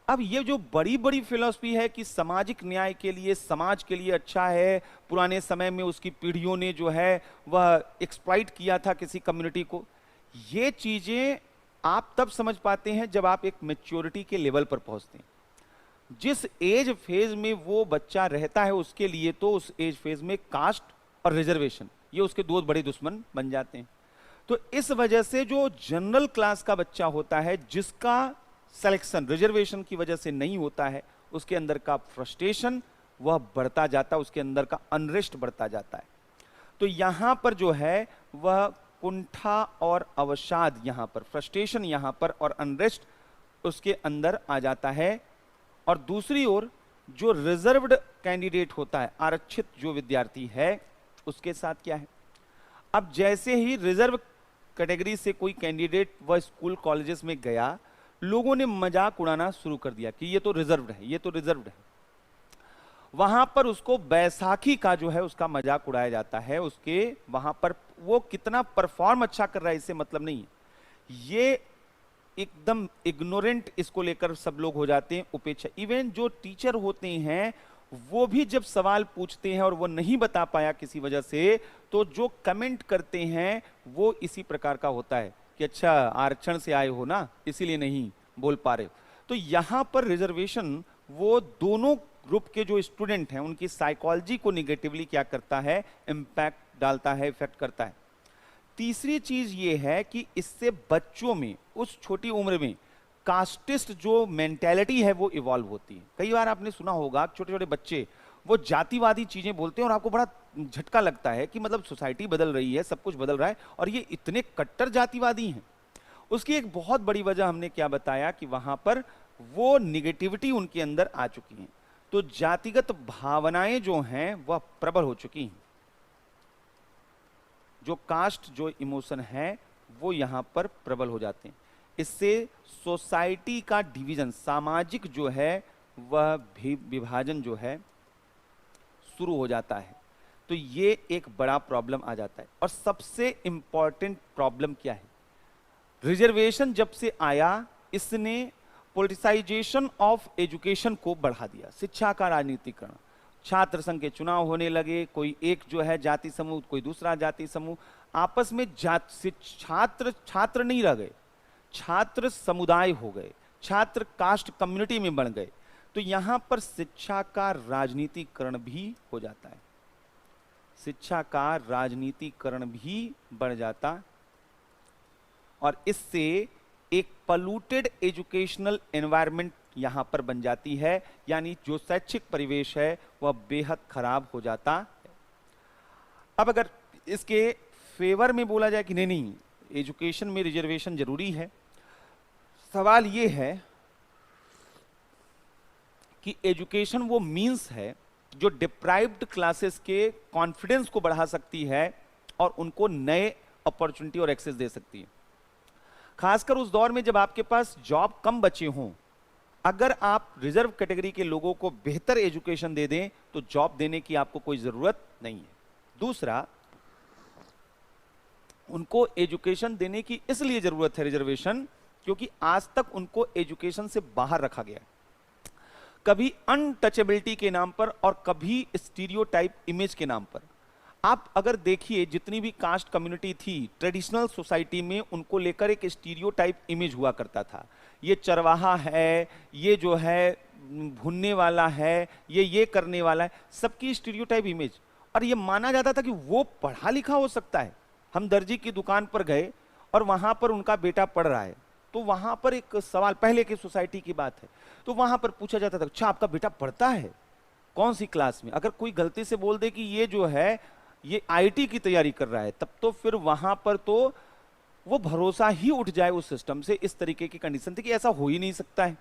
अब ये जो बड़ी बड़ी फिलॉसफी है कि सामाजिक न्याय के लिए, समाज के लिए अच्छा है, पुराने समय में उसकी पीढ़ियों ने जो है वह एक्सप्लॉइट किया था किसी कम्युनिटी को, ये चीजें आप तब समझ पाते हैं जब आप एक मैच्योरिटी के लेवल पर पहुंचते हैं। जिस एज फेज में वो बच्चा रहता है उसके लिए तो उस एज फेज में कास्ट और रिजर्वेशन ये उसके दो बड़े दुश्मन बन जाते हैं। तो इस वजह से जो जनरल क्लास का बच्चा होता है, जिसका सिलेक्शन रिजर्वेशन की वजह से नहीं होता है, उसके अंदर का फ्रस्ट्रेशन वह बढ़ता जाता है, उसके अंदर का अनरेस्ट बढ़ता जाता है। तो यहां पर जो है वह कुंठा और अवसाद, यहां पर फ्रस्ट्रेशन यहां पर और अनरेस्ट उसके अंदर आ जाता है। और दूसरी ओर जो रिजर्व्ड कैंडिडेट होता है, आरक्षित जो विद्यार्थी है, उसके साथ क्या है, अब जैसे ही रिजर्व कैटेगरी से कोई कैंडिडेट वह स्कूल कॉलेजेस में गया, लोगों ने मजाक उड़ाना शुरू कर दिया कि ये तो रिजर्व्ड है, ये तो रिजर्व्ड है। वहां पर उसको बैसाखी का जो है उसका मजाक उड़ाया जाता है, उसके वहां पर वो कितना परफॉर्म अच्छा कर रहा है इससे मतलब नहीं है। ये एकदम इग्नोरेंट इसको लेकर सब लोग हो जाते हैं, उपेक्षा। इवन जो टीचर होते हैं वो भी जब सवाल पूछते हैं और वो नहीं बता पाया किसी वजह से, तो जो कमेंट करते हैं वो इसी प्रकार का होता है कि अच्छा आरक्षण से आए हो ना, इसीलिए नहीं बोल पा रहे हो। तो यहां पर रिजर्वेशन वो दोनों ग्रुप के जो स्टूडेंट हैं उनकी साइकोलॉजी को निगेटिवली क्या करता है, इंपैक्ट डालता है, इफेक्ट करता है। तीसरी चीज ये है कि इससे बच्चों में उस छोटी उम्र में कास्टिस्ट जो मेंटेलिटी है वो इवॉल्व होती है। कई बार आपने सुना होगा छोटे छोटे बच्चे वो जातिवादी चीजें बोलते हैं और आपको बड़ा झटका लगता है कि मतलब सोसाइटी बदल रही है, सब कुछ बदल रहा है और ये इतने कट्टर जातिवादी हैं। उसकी एक बहुत बड़ी वजह हमने क्या बताया कि वहां पर वो निगेटिविटी उनके अंदर आ चुकी है, तो जातिगत भावनाएं जो हैं वह प्रबल हो चुकी हैं। जो कास्ट जो इमोशन है वो यहाँ पर प्रबल हो जाते हैं। इससे सोसाइटी का डिवीजन, सामाजिक जो है वह विभाजन जो है शुरू हो जाता है। तो ये एक बड़ा प्रॉब्लम आ जाता है। और सबसे इंपॉर्टेंट प्रॉब्लम क्या है, रिजर्वेशन जब से आया इसने पॉलिटिसाइजेशन ऑफ एजुकेशन को बढ़ा दिया, शिक्षा का राजनीतिकरण, छात्र संघ के चुनाव होने लगे, कोई एक जो है जाति समूह, कोई दूसरा जाति समूह, आपस में छात्र छात्र नहीं रह गए, छात्र समुदाय हो गए, छात्र कास्ट कम्युनिटी में बन गए। तो यहां पर शिक्षा का राजनीतिकरण भी हो जाता है, शिक्षा का राजनीतिकरण भी बढ़ जाता, और इससे एक पोल्यूटेड एजुकेशनल एनवायरनमेंट यहां पर बन जाती है, यानी जो शैक्षिक परिवेश है वह बेहद खराब हो जाता है। अब अगर इसके फेवर में बोला जाए कि नहीं नहीं एजुकेशन में रिजर्वेशन जरूरी है, सवाल यह है कि एजुकेशन वो मींस है जो डिप्राइव्ड क्लासेस के कॉन्फिडेंस को बढ़ा सकती है और उनको नए अपॉर्चुनिटी और एक्सेस दे सकती है। खासकर उस दौर में जब आपके पास जॉब कम बचे हों, अगर आप रिजर्व कैटेगरी के लोगों को बेहतर एजुकेशन दे दें तो जॉब देने की आपको कोई जरूरत नहीं है। दूसरा, उनको एजुकेशन देने की इसलिए जरूरत है रिजर्वेशन, क्योंकि आज तक उनको एजुकेशन से बाहर रखा गया, कभी अनटचेबिलिटी के नाम पर और कभी स्टीरियोटाइप इमेज के नाम पर। आप अगर देखिए जितनी भी कास्ट कम्युनिटी थी ट्रेडिशनल सोसाइटी में, उनको लेकर एक स्टीरियोटाइप इमेज हुआ करता था, ये चरवाहा है, ये जो है भुनने वाला है, ये करने वाला है, सबकी स्टीरियोटाइप इमेज। और ये माना जाता था कि वो पढ़ा लिखा हो सकता है। हम दर्जी की दुकान पर गए और वहां पर उनका बेटा पढ़ रहा है, तो वहां पर एक सवाल, पहले की सोसाइटी की बात है, तो वहां पर पूछा जाता था अच्छा आपका बेटा पढ़ता है, कौन सी क्लास में? अगर कोई गलती से बोल दे कि ये जो है ये आईटी की तैयारी कर रहा है, तब तो फिर वहां पर तो वो भरोसा ही उठ जाए उस सिस्टम से। इस तरीके की कंडीशन थी कि ऐसा हो ही नहीं सकता है,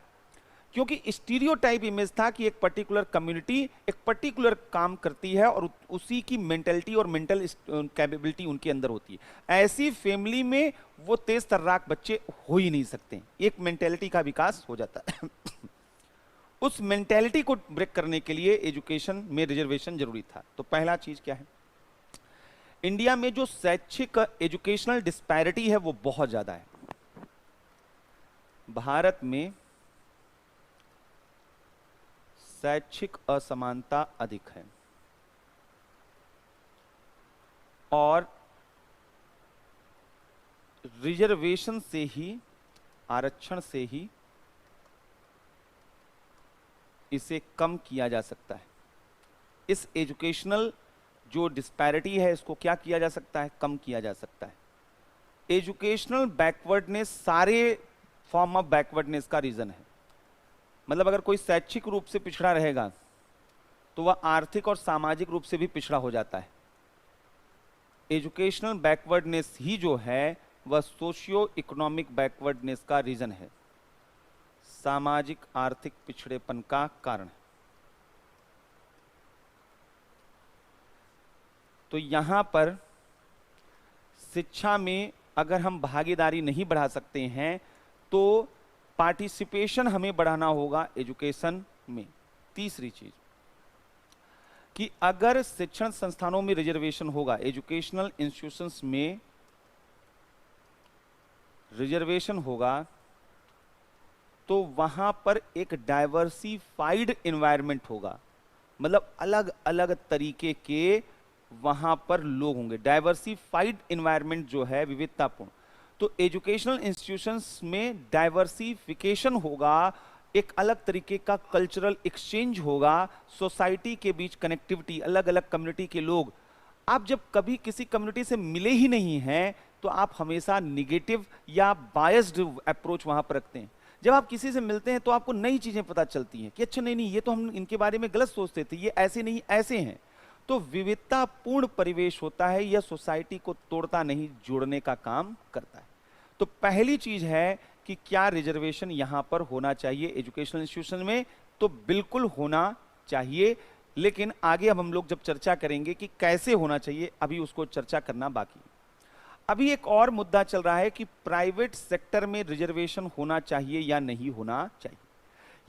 क्योंकि स्टीरियोटाइप इमेज था कि एक पर्टिकुलर कम्युनिटी एक पर्टिकुलर काम करती है और उसी की मेंटलिटी और मेंटल कैपेबिलिटी उनके अंदर होती है। ऐसी फैमिली में वो तेज तर्राक बच्चे हो ही नहीं सकते, एक मेंटेलिटी का विकास हो जाता है। उस मेंटेलिटी को ब्रेक करने के लिए एजुकेशन में रिजर्वेशन जरूरी था। तो पहला चीज क्या है, इंडिया में जो शैक्षिक एजुकेशनल डिस्पैरिटी है वो बहुत ज्यादा है। भारत में शैक्षिक असमानता अधिक है और रिजर्वेशन से ही, आरक्षण से ही इसे कम किया जा सकता है। इस एजुकेशनल जो डिस्पैरिटी है इसको क्या किया जा सकता है, कम किया जा सकता है। एजुकेशनल बैकवर्डनेस सारे फॉर्म ऑफ बैकवर्डनेस का रीजन है। मतलब अगर कोई शैक्षिक रूप से पिछड़ा रहेगा तो वह आर्थिक और सामाजिक रूप से भी पिछड़ा हो जाता है। एजुकेशनल बैकवर्डनेस ही जो है वह सोशियो इकोनॉमिक बैकवर्डनेस का रीजन है, सामाजिक आर्थिक पिछड़ेपन का कारण है। तो यहां पर शिक्षा में अगर हम भागीदारी नहीं बढ़ा सकते हैं तो पार्टिसिपेशन हमें बढ़ाना होगा एजुकेशन में। तीसरी चीज कि अगर शिक्षण संस्थानों में रिजर्वेशन होगा, एजुकेशनल इंस्टीट्यूशंस में रिजर्वेशन होगा, तो वहां पर एक डाइवर्सिफाइड एनवायरनमेंट होगा। मतलब अलग अलग तरीके के वहां पर लोग होंगे। डाइवर्सिफाइड एनवायरनमेंट जो है विविधतापूर्ण, तो एजुकेशनल इंस्टीट्यूशंस में डाइवर्सिफिकेशन होगा, एक अलग तरीके का कल्चरल एक्सचेंज होगा, सोसाइटी के बीच कनेक्टिविटी, अलग अलग कम्युनिटी के लोग। आप जब कभी किसी कम्युनिटी से मिले ही नहीं हैं तो आप हमेशा निगेटिव या बायस्ड अप्रोच वहां पर रखते हैं। जब आप किसी से मिलते हैं तो आपको नई चीजें पता चलती हैं कि अच्छा नहीं नहीं ये तो हम इनके बारे में गलत सोचते थे, ये ऐसे नहीं ऐसे हैं। तो विविधतापूर्ण परिवेश होता है, यह सोसाइटी को तोड़ता नहीं, जोड़ने का काम करता है। तो पहली चीज है कि क्या रिजर्वेशन यहां पर होना चाहिए एजुकेशनल इंस्टीट्यूशन में, तो बिल्कुल होना चाहिए। लेकिन आगे अब हम लोग जब चर्चा करेंगे कि कैसे होना चाहिए, अभी उसको चर्चा करना बाकी है। अभी एक और मुद्दा चल रहा है कि प्राइवेट सेक्टर में रिजर्वेशन होना चाहिए या नहीं होना चाहिए।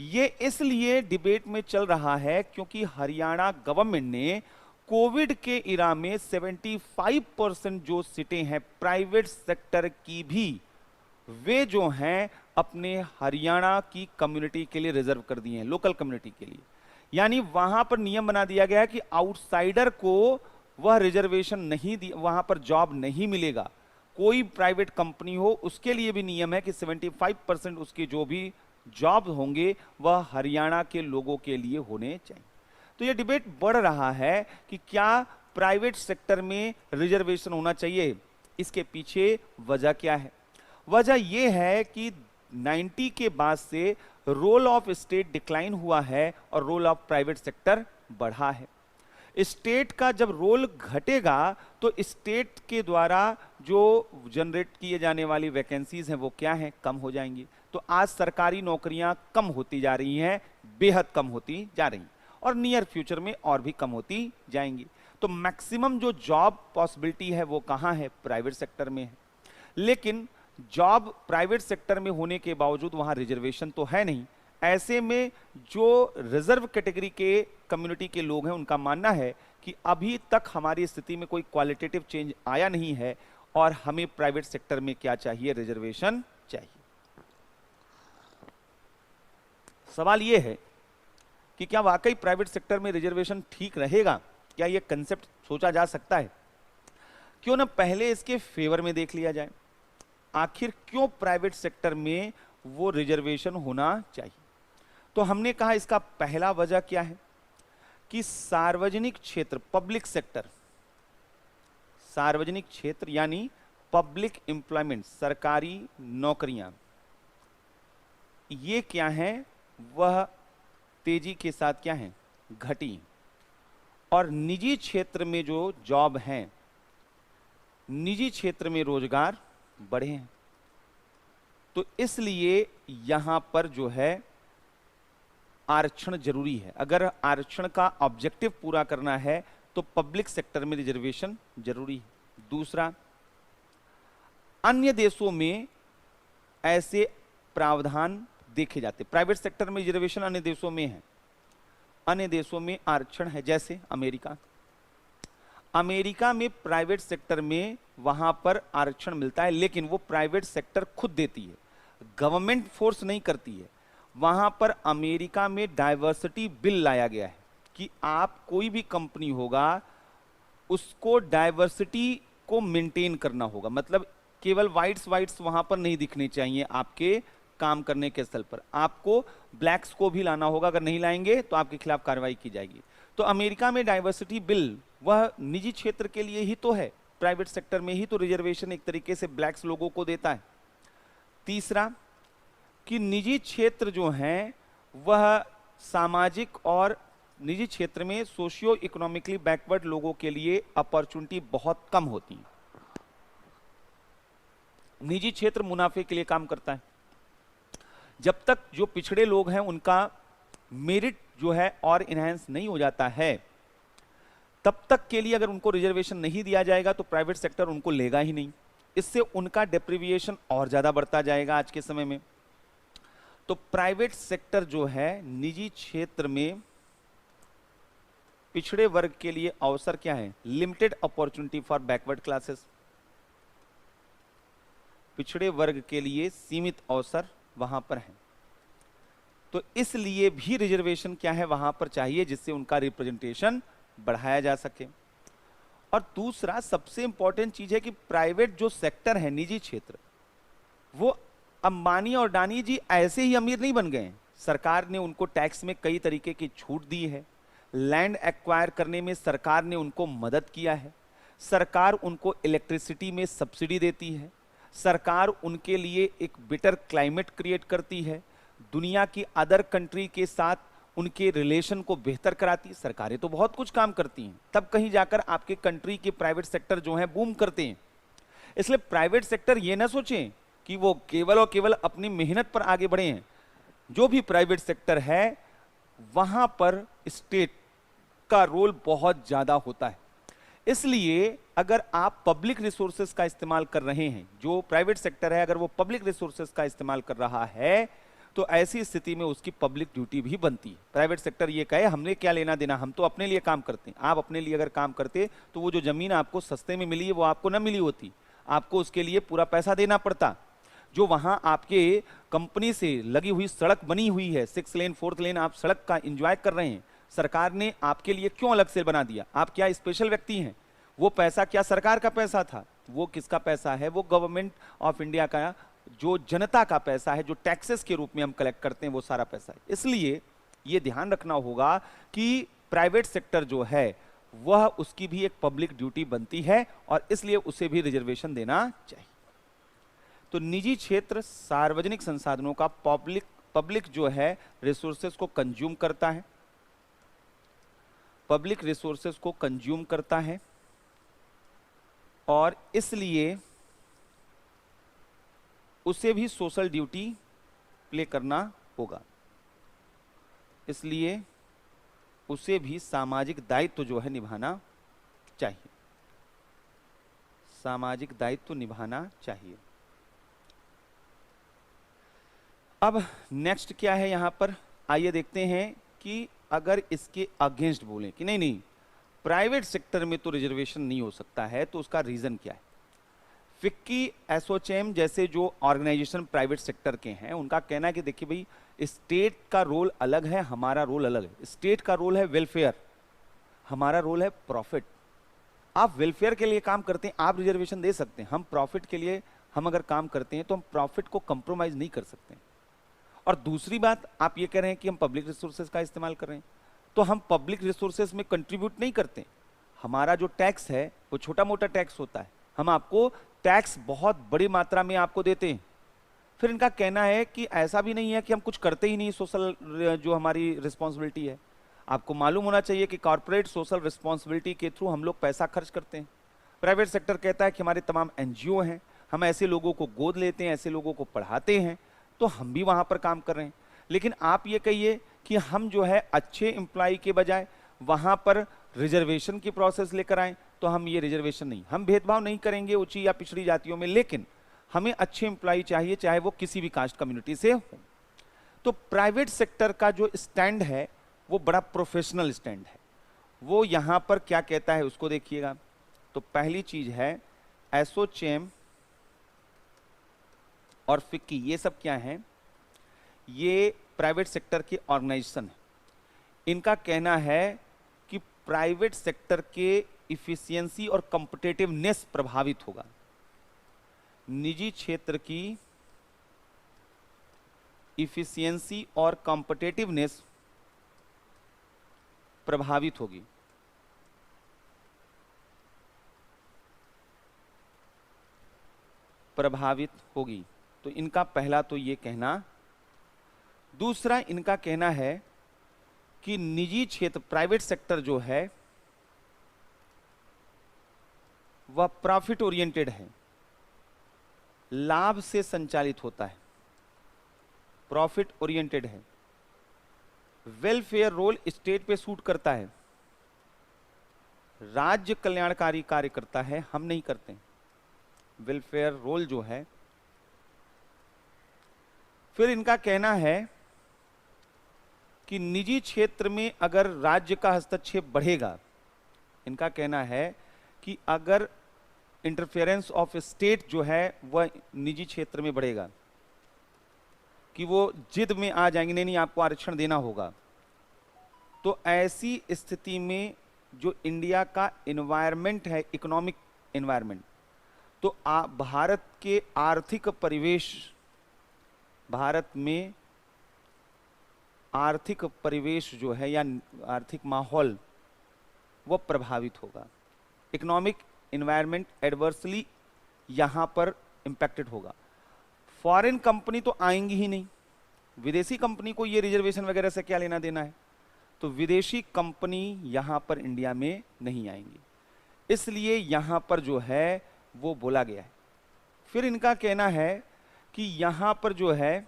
ये इसलिए डिबेट में चल रहा है क्योंकि हरियाणा गवर्नमेंट ने कोविड के इरा में 75% जो सीटें हैं प्राइवेट सेक्टर की भी, वे जो हैं अपने हरियाणा की कम्युनिटी के लिए रिजर्व कर दिए हैं, लोकल कम्युनिटी के लिए। यानी वहां पर नियम बना दिया गया है कि आउटसाइडर को वह रिजर्वेशन नहीं दी, वहां पर जॉब नहीं मिलेगा। कोई प्राइवेट कंपनी हो उसके लिए भी नियम है कि 75% उसके जो भी जॉब होंगे वह हरियाणा के लोगों के लिए होने चाहिए। तो यह डिबेट बढ़ रहा है कि क्या प्राइवेट सेक्टर में रिजर्वेशन होना चाहिए। इसके पीछे वजह क्या है? वजह यह है कि 90 के बाद से रोल ऑफ स्टेट डिक्लाइन हुआ है और रोल ऑफ प्राइवेट सेक्टर बढ़ा है। स्टेट का जब रोल घटेगा तो स्टेट के द्वारा जो जनरेट किए जाने वाली वैकेंसीज हैं वो क्या हैं? कम हो जाएंगी। तो आज सरकारी नौकरियां कम होती जा रही हैं, बेहद कम होती जा रही हैं और नियर फ्यूचर में और भी कम होती जाएंगी। तो मैक्सिमम जो जॉब पॉसिबिलिटी है वो कहां है? प्राइवेट सेक्टर में है। लेकिन जॉब प्राइवेट सेक्टर में होने के बावजूद वहां रिजर्वेशन तो है नहीं। ऐसे में जो रिजर्व कैटेगरी के कम्युनिटी के लोग हैं उनका मानना है कि अभी तक हमारी स्थिति में कोई क्वालिटेटिव चेंज आया नहीं है और हमें प्राइवेट सेक्टर में क्या चाहिए? रिजर्वेशन चाहिए। सवाल यह है कि क्या वाकई प्राइवेट सेक्टर में रिजर्वेशन ठीक रहेगा? क्या यह कंसेप्ट सोचा जा सकता है? क्यों ना पहले इसके फेवर में देख लिया जाए, आखिर क्यों प्राइवेट सेक्टर में वो रिजर्वेशन होना चाहिए। तो हमने कहा इसका पहला वजह क्या है कि सार्वजनिक क्षेत्र, पब्लिक सेक्टर, सार्वजनिक क्षेत्र यानी पब्लिक एम्प्लॉयमेंट, सरकारी नौकरियां, ये क्या है? वह तेजी के साथ क्या है? घटी। और निजी क्षेत्र में जो जॉब है, निजी क्षेत्र में रोजगार बढ़े हैं। तो इसलिए यहां पर जो है आरक्षण जरूरी है। अगर आरक्षण का ऑब्जेक्टिव पूरा करना है तो पब्लिक सेक्टर में रिजर्वेशन जरूरी है। दूसरा, अन्य देशों में ऐसे प्रावधान देखे जाते, प्राइवेट सेक्टर में रिजर्वेशन अन्य देशों में है, अन्य देशों में आरक्षण है। जैसे अमेरिका, अमेरिका में प्राइवेट सेक्टर में वहां पर आरक्षण मिलता है, लेकिन वो प्राइवेट सेक्टर खुद देती है, गवर्नमेंट फोर्स नहीं करती है। वहां पर अमेरिका में डाइवर्सिटी बिल लाया गया है कि आप कोई भी कंपनी होगा उसको डाइवर्सिटी को मेंटेन करना होगा। मतलब केवल वाइट्स वहां पर नहीं दिखने चाहिए आपके काम करने के स्थल पर, आपको ब्लैक्स को भी लाना होगा। अगर नहीं लाएंगे तो आपके खिलाफ कार्रवाई की जाएगी। तो अमेरिका में डाइवर्सिटी बिल वह निजी क्षेत्र के लिए ही तो है, प्राइवेट सेक्टर में ही तो रिजर्वेशन एक तरीके से ब्लैक्स लोगों को देता है। तीसरा, कि निजी क्षेत्र जो हैं वह सामाजिक और निजी क्षेत्र में सोशियो इकोनॉमिकली बैकवर्ड लोगों के लिए अपॉर्चुनिटी बहुत कम होती है। निजी क्षेत्र मुनाफे के लिए काम करता है। जब तक जो पिछड़े लोग हैं उनका मेरिट जो है और इनहेंस नहीं हो जाता है, तब तक के लिए अगर उनको रिजर्वेशन नहीं दिया जाएगा तो प्राइवेट सेक्टर उनको लेगा ही नहीं। इससे उनका डेप्रिविएशन और ज्यादा बढ़ता जाएगा आज के समय में। तो प्राइवेट सेक्टर जो है निजी क्षेत्र में पिछड़े वर्ग के लिए अवसर क्या है? Limited opportunity for backward classes, पिछड़े वर्ग के लिए सीमित अवसर वहां पर है। तो इसलिए भी रिजर्वेशन क्या है वहां पर चाहिए, जिससे उनका रिप्रेजेंटेशन बढ़ाया जा सके। और दूसरा सबसे इंपॉर्टेंट चीज है कि प्राइवेट जो सेक्टर है, निजी क्षेत्र, वो अंबानी और अडानी जी ऐसे ही अमीर नहीं बन गए। सरकार ने उनको टैक्स में कई तरीके की छूट दी है, लैंड एक्वायर करने में सरकार ने उनको मदद किया है, सरकार उनको इलेक्ट्रिसिटी में सब्सिडी देती है, सरकार उनके लिए एक बेटर क्लाइमेट क्रिएट करती है, दुनिया की अदर कंट्री के साथ उनके रिलेशन को बेहतर कराती है। सरकारें तो बहुत कुछ काम करती हैं, तब कहीं जाकर आपके कंट्री के प्राइवेट सेक्टर जो हैं बूम करते हैं। इसलिए प्राइवेट सेक्टर ये ना सोचें कि वो केवल और केवल अपनी मेहनत पर आगे बढ़े हैं। जो भी प्राइवेट सेक्टर है वहां पर स्टेट का रोल बहुत ज्यादा होता है। इसलिए अगर आप पब्लिक रिसोर्सेज का इस्तेमाल कर रहे हैं, जो प्राइवेट सेक्टर है अगर वो पब्लिक रिसोर्सेज का इस्तेमाल कर रहा है, तो ऐसी स्थिति में उसकी पब्लिक ड्यूटी भी बनती है। प्राइवेट सेक्टर ये कहे हमने क्या लेना देना, हम तो अपने लिए काम करते हैं। आप अपने लिए अगर काम करते तो वो जो जमीन आपको सस्ते में मिली है वो आपको ना मिली होती, आपको उसके लिए पूरा पैसा देना पड़ता। जो वहां आपके कंपनी से लगी हुई सड़क बनी हुई है, 6 लेन 4 लेन, आप सड़क का एंजॉय कर रहे हैं, सरकार ने आपके लिए क्यों अलग से बना दिया? आप क्या स्पेशल व्यक्ति हैं? वो पैसा क्या सरकार का पैसा था? वो किसका पैसा है? वो गवर्नमेंट ऑफ इंडिया का, जो जनता का पैसा है, जो टैक्सेस के रूप में हम कलेक्ट करते हैं, वो सारा पैसा है। इसलिए ये ध्यान रखना होगा कि प्राइवेट सेक्टर जो है वह उसकी भी एक पब्लिक ड्यूटी बनती है और इसलिए उसे भी रिजर्वेशन देना चाहिए। तो निजी क्षेत्र सार्वजनिक संसाधनों का पब्लिक जो है रिसोर्सेज को कंज्यूम करता है, पब्लिक रिसोर्सेज को कंज्यूम करता है और इसलिए उसे भी सोशल ड्यूटी प्ले करना होगा, इसलिए उसे भी सामाजिक दायित्व जो है निभाना चाहिए, सामाजिक दायित्व निभाना चाहिए। अब नेक्स्ट क्या है यहां पर, आइए देखते हैं कि अगर इसके अगेंस्ट बोलें कि नहीं नहीं प्राइवेट सेक्टर में तो रिजर्वेशन नहीं हो सकता है, तो उसका रीजन क्या है? फिक्की, एसोचैम जैसे जो ऑर्गेनाइजेशन प्राइवेट सेक्टर के हैं, उनका कहना है कि देखिए भाई, स्टेट का रोल अलग है, हमारा रोल अलग है। स्टेट का रोल है वेलफेयर, हमारा रोल है प्रॉफिट। आप वेलफेयर के लिए काम करते हैं, आप रिजर्वेशन दे सकते हैं। हम प्रॉफिट के लिए हम अगर काम करते हैं तो हम प्रॉफिट को कंप्रोमाइज नहीं कर सकते। और दूसरी बात, आप ये कह रहे हैं कि हम पब्लिक रिसोर्सेज का इस्तेमाल कर रहे हैं, तो हम पब्लिक रिसोर्सेज में कंट्रीब्यूट नहीं करते। हमारा जो टैक्स है वो छोटा मोटा टैक्स होता है, हम आपको टैक्स बहुत बड़ी मात्रा में आपको देते हैं। फिर इनका कहना है कि ऐसा भी नहीं है कि हम कुछ करते ही नहीं, सोशल जो हमारी रिस्पॉन्सिबिलिटी है। आपको मालूम होना चाहिए कि कॉर्पोरेट सोशल रिस्पॉन्सिबिलिटी के थ्रू हम लोग पैसा खर्च करते हैं। प्राइवेट सेक्टर कहता है कि हमारे तमाम एनजीओ हैं, हम ऐसे लोगों को गोद लेते हैं, ऐसे लोगों को पढ़ाते हैं, तो हम भी वहां पर काम कर रहे हैं। लेकिन आप ये कहिए कि हम जो है अच्छे एम्प्लॉय के बजाय वहां पर रिजर्वेशन की प्रोसेस लेकर आए, तो हम ये रिजर्वेशन नहीं, हम भेदभाव नहीं करेंगे ऊंची या पिछड़ी जातियों में, लेकिन हमें अच्छे एम्प्लॉय चाहिए, चाहे वो किसी भी कास्ट कम्युनिटी से हो। तो प्राइवेट सेक्टर का जो स्टैंड है वो बड़ा प्रोफेशनल स्टैंड है। वो यहां पर क्या कहता है उसको देखिएगा। तो पहली चीज है एसोचैम और फिक्की, ये सब क्या है? ये प्राइवेट सेक्टर के ऑर्गेनाइजेशन है। इनका कहना है कि प्राइवेट सेक्टर के इफिशियंसी और कॉम्पिटिटिवनेस प्रभावित होगा, निजी क्षेत्र की इफिशियंसी और कॉम्पिटिटिवनेस प्रभावित होगी। प्रभावित होगी, तो इनका पहला तो ये कहना। दूसरा इनका कहना है कि निजी क्षेत्र प्राइवेट सेक्टर जो है वह प्रॉफिट ओरिएंटेड है, लाभ से संचालित होता है, प्रॉफिट ओरिएंटेड है। वेलफेयर रोल स्टेट पे सूट करता है, राज्य कल्याणकारी कार्य करता है, हम नहीं करते वेलफेयर रोल जो है। फिर इनका कहना है कि निजी क्षेत्र में अगर राज्य का हस्तक्षेप बढ़ेगा, इनका कहना है कि अगर इंटरफेरेंस ऑफ स्टेट जो है वह निजी क्षेत्र में बढ़ेगा, कि वो जिद में आ जाएंगे, नहीं नहीं आपको आरक्षण देना होगा, तो ऐसी स्थिति में जो इंडिया का एनवायरनमेंट है, इकोनॉमिक एनवायरनमेंट, तो भारत के आर्थिक परिवेश, भारत में आर्थिक परिवेश जो है या आर्थिक माहौल वो प्रभावित होगा। इकोनॉमिक एनवायरनमेंट एडवर्सली यहां पर इंपैक्टेड होगा। फॉरेन कंपनी तो आएंगी ही नहीं, विदेशी कंपनी को ये रिजर्वेशन वगैरह से क्या लेना देना है, तो विदेशी कंपनी यहां पर इंडिया में नहीं आएंगी, इसलिए यहां पर जो है वो बोला गया है। फिर इनका कहना है कि यहां पर जो है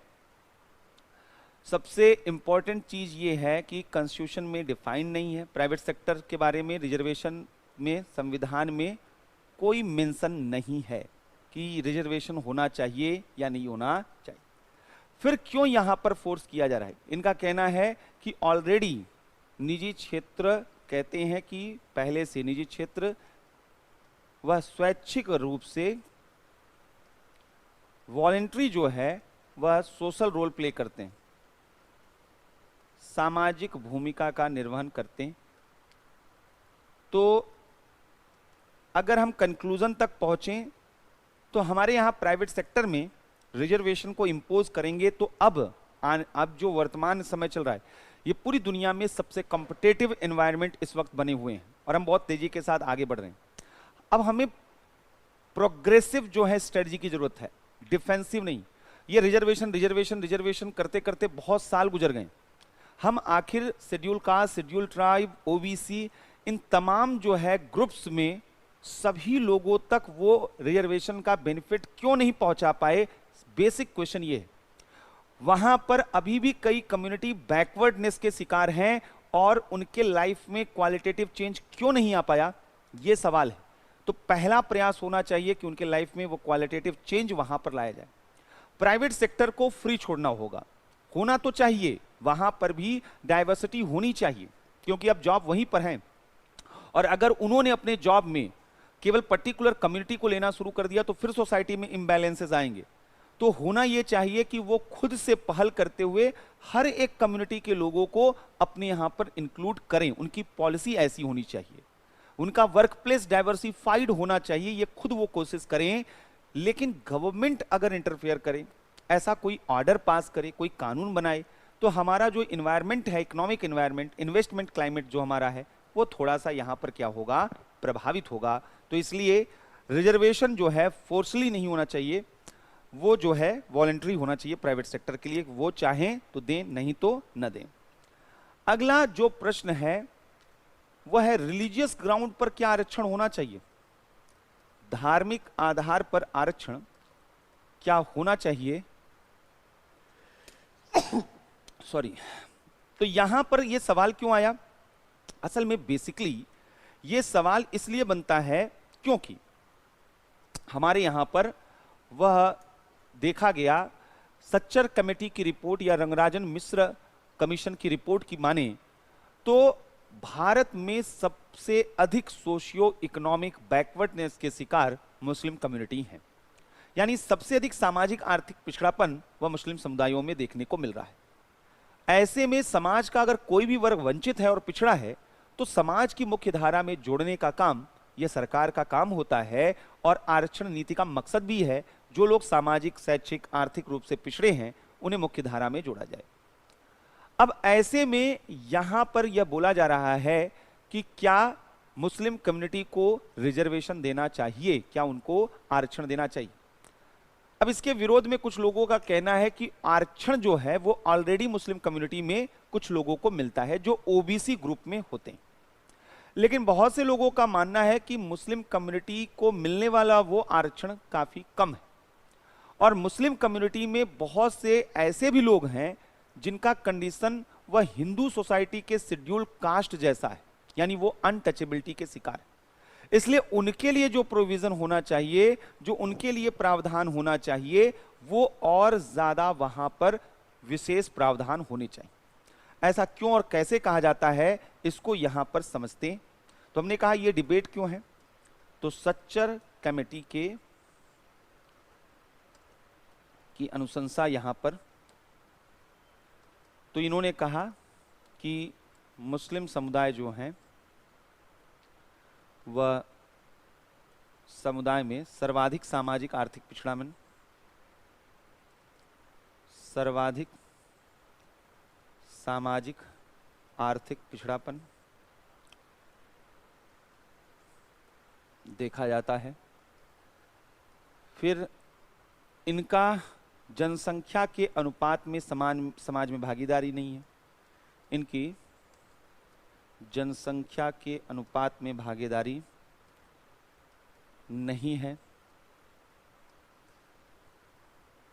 सबसे इंपॉर्टेंट चीज ये है कि कॉन्स्टिट्यूशन में डिफाइन नहीं है प्राइवेट सेक्टर के बारे में, रिजर्वेशन में, संविधान में कोई मेंशन नहीं है कि रिजर्वेशन होना चाहिए या नहीं होना चाहिए। फिर क्यों यहां पर फोर्स किया जा रहा है? इनका कहना है कि ऑलरेडी निजी क्षेत्र कहते हैं कि पहले से निजी क्षेत्र वह स्वैच्छिक रूप से वॉलेंट्री जो है वह सोशल रोल प्ले करते हैं, सामाजिक भूमिका का निर्वहन करते हैं। तो अगर हम कंक्लूजन तक पहुंचें तो हमारे यहां प्राइवेट सेक्टर में रिजर्वेशन को इंपोज करेंगे तो अब जो वर्तमान समय चल रहा है, ये पूरी दुनिया में सबसे कॉम्पिटिटिव एनवायरनमेंट इस वक्त बने हुए हैं और हम बहुत तेजी के साथ आगे बढ़ रहे हैं। अब हमें प्रोग्रेसिव जो है स्ट्रेटजी की जरूरत है, डिफेंसिव नहीं। ये रिजर्वेशन रिजर्वेशन रिजर्वेशन करते करते बहुत साल गुजर गए। हम आखिर schedule caste, schedule tribe, OBC, इन तमाम जो है ग्रुप्स में सभी लोगों तक वो रिजर्वेशन का बेनिफिट क्यों नहीं पहुंचा पाए? बेसिक क्वेश्चन ये है। वहां पर अभी भी कई कम्युनिटी बैकवर्डनेस के शिकार हैं और उनके लाइफ में क्वालिटेटिव चेंज क्यों नहीं आ पाया, ये सवाल है। तो पहला प्रयास होना चाहिए कि उनके लाइफ में वो क्वालिटेटिव चेंज वहां पर लाया जाए। प्राइवेट सेक्टर को फ्री छोड़ना होगा, होना तो चाहिए, वहां पर भी डाइवर्सिटी होनी चाहिए, क्योंकि अब जॉब वहीं पर है और अगर उन्होंने अपने जॉब में केवल पर्टिकुलर कम्युनिटी को लेना शुरू कर दिया तो फिर सोसाइटी में इम्बैलेंसेस आएंगे। तो होना यह चाहिए कि वो खुद से पहल करते हुए हर एक कम्युनिटी के लोगों को अपने यहां पर इंक्लूड करें। उनकी पॉलिसी ऐसी होनी चाहिए, उनका वर्क प्लेस डाइवर्सिफाइड होना चाहिए, ये खुद वो कोशिश करें। लेकिन गवर्नमेंट अगर इंटरफेयर करे, ऐसा कोई ऑर्डर पास करे, कोई कानून बनाए, तो हमारा जो इन्वायरमेंट है, इकोनॉमिक इन्वायरमेंट, इन्वेस्टमेंट क्लाइमेट जो हमारा है, वो थोड़ा सा यहां पर क्या होगा, प्रभावित होगा। तो इसलिए रिजर्वेशन जो है फोर्सली नहीं होना चाहिए, वो जो है वॉलंटरी होना चाहिए प्राइवेट सेक्टर के लिए। वो चाहें तो दें, नहीं तो न दें। अगला जो प्रश्न है वह है रिलीजियस ग्राउंड पर क्या आरक्षण होना चाहिए? धार्मिक आधार पर आरक्षण क्या होना चाहिए? सॉरी। तो यहां पर यह सवाल क्यों आया? असल में बेसिकली यह सवाल इसलिए बनता है क्योंकि हमारे यहां पर वह देखा गया सच्चर कमेटी की रिपोर्ट या रंगराजन मिश्र कमीशन की रिपोर्ट की माने तो भारत में सबसे अधिक सोशियो इकोनॉमिक बैकवर्डनेस के शिकार मुस्लिम कम्युनिटी हैं। यानी सबसे अधिक सामाजिक आर्थिक पिछड़ापन वह मुस्लिम समुदायों में देखने को मिल रहा है। ऐसे में समाज का अगर कोई भी वर्ग वंचित है और पिछड़ा है तो समाज की मुख्य धारा में जोड़ने का काम यह सरकार का काम होता है और आरक्षण नीति का मकसद भी है जो लोग सामाजिक, शैक्षिक, आर्थिक रूप से पिछड़े हैं उन्हें मुख्य धारा में जोड़ा जाए। अब ऐसे में यहां पर यह बोला जा रहा है कि क्या मुस्लिम कम्युनिटी को रिजर्वेशन देना चाहिए, क्या उनको आरक्षण देना चाहिए? अब इसके विरोध में कुछ लोगों का कहना है कि आरक्षण जो है वो ऑलरेडी मुस्लिम कम्युनिटी में कुछ लोगों को मिलता है जो ओबीसी ग्रुप में होते हैं। लेकिन बहुत से लोगों का मानना है कि मुस्लिम कम्युनिटी को मिलने वाला वो आरक्षण काफी कम है और मुस्लिम कम्युनिटी में बहुत से ऐसे भी लोग हैं जिनका कंडीशन वह हिंदू सोसाइटी के शेड्यूल कास्ट जैसा है, यानी वो अनटचेबिलिटी के शिकार है। इसलिए उनके लिए जो प्रोविजन होना चाहिए, जो उनके लिए प्रावधान होना चाहिए, वो और ज्यादा वहां पर विशेष प्रावधान होने चाहिए। ऐसा क्यों और कैसे कहा जाता है इसको यहां पर समझते हैं। तो हमने कहा यह डिबेट क्यों है, तो सच्चर कमेटी की अनुशंसा यहां पर, तो इन्होंने कहा कि मुस्लिम समुदाय जो हैं वह समुदाय में सर्वाधिक सामाजिक आर्थिक पिछड़ापन, सर्वाधिक सामाजिक आर्थिक पिछड़ापन देखा जाता है। फिर इनका जनसंख्या के अनुपात में समाज में भागीदारी नहीं है, इनकी जनसंख्या के अनुपात में भागीदारी नहीं है।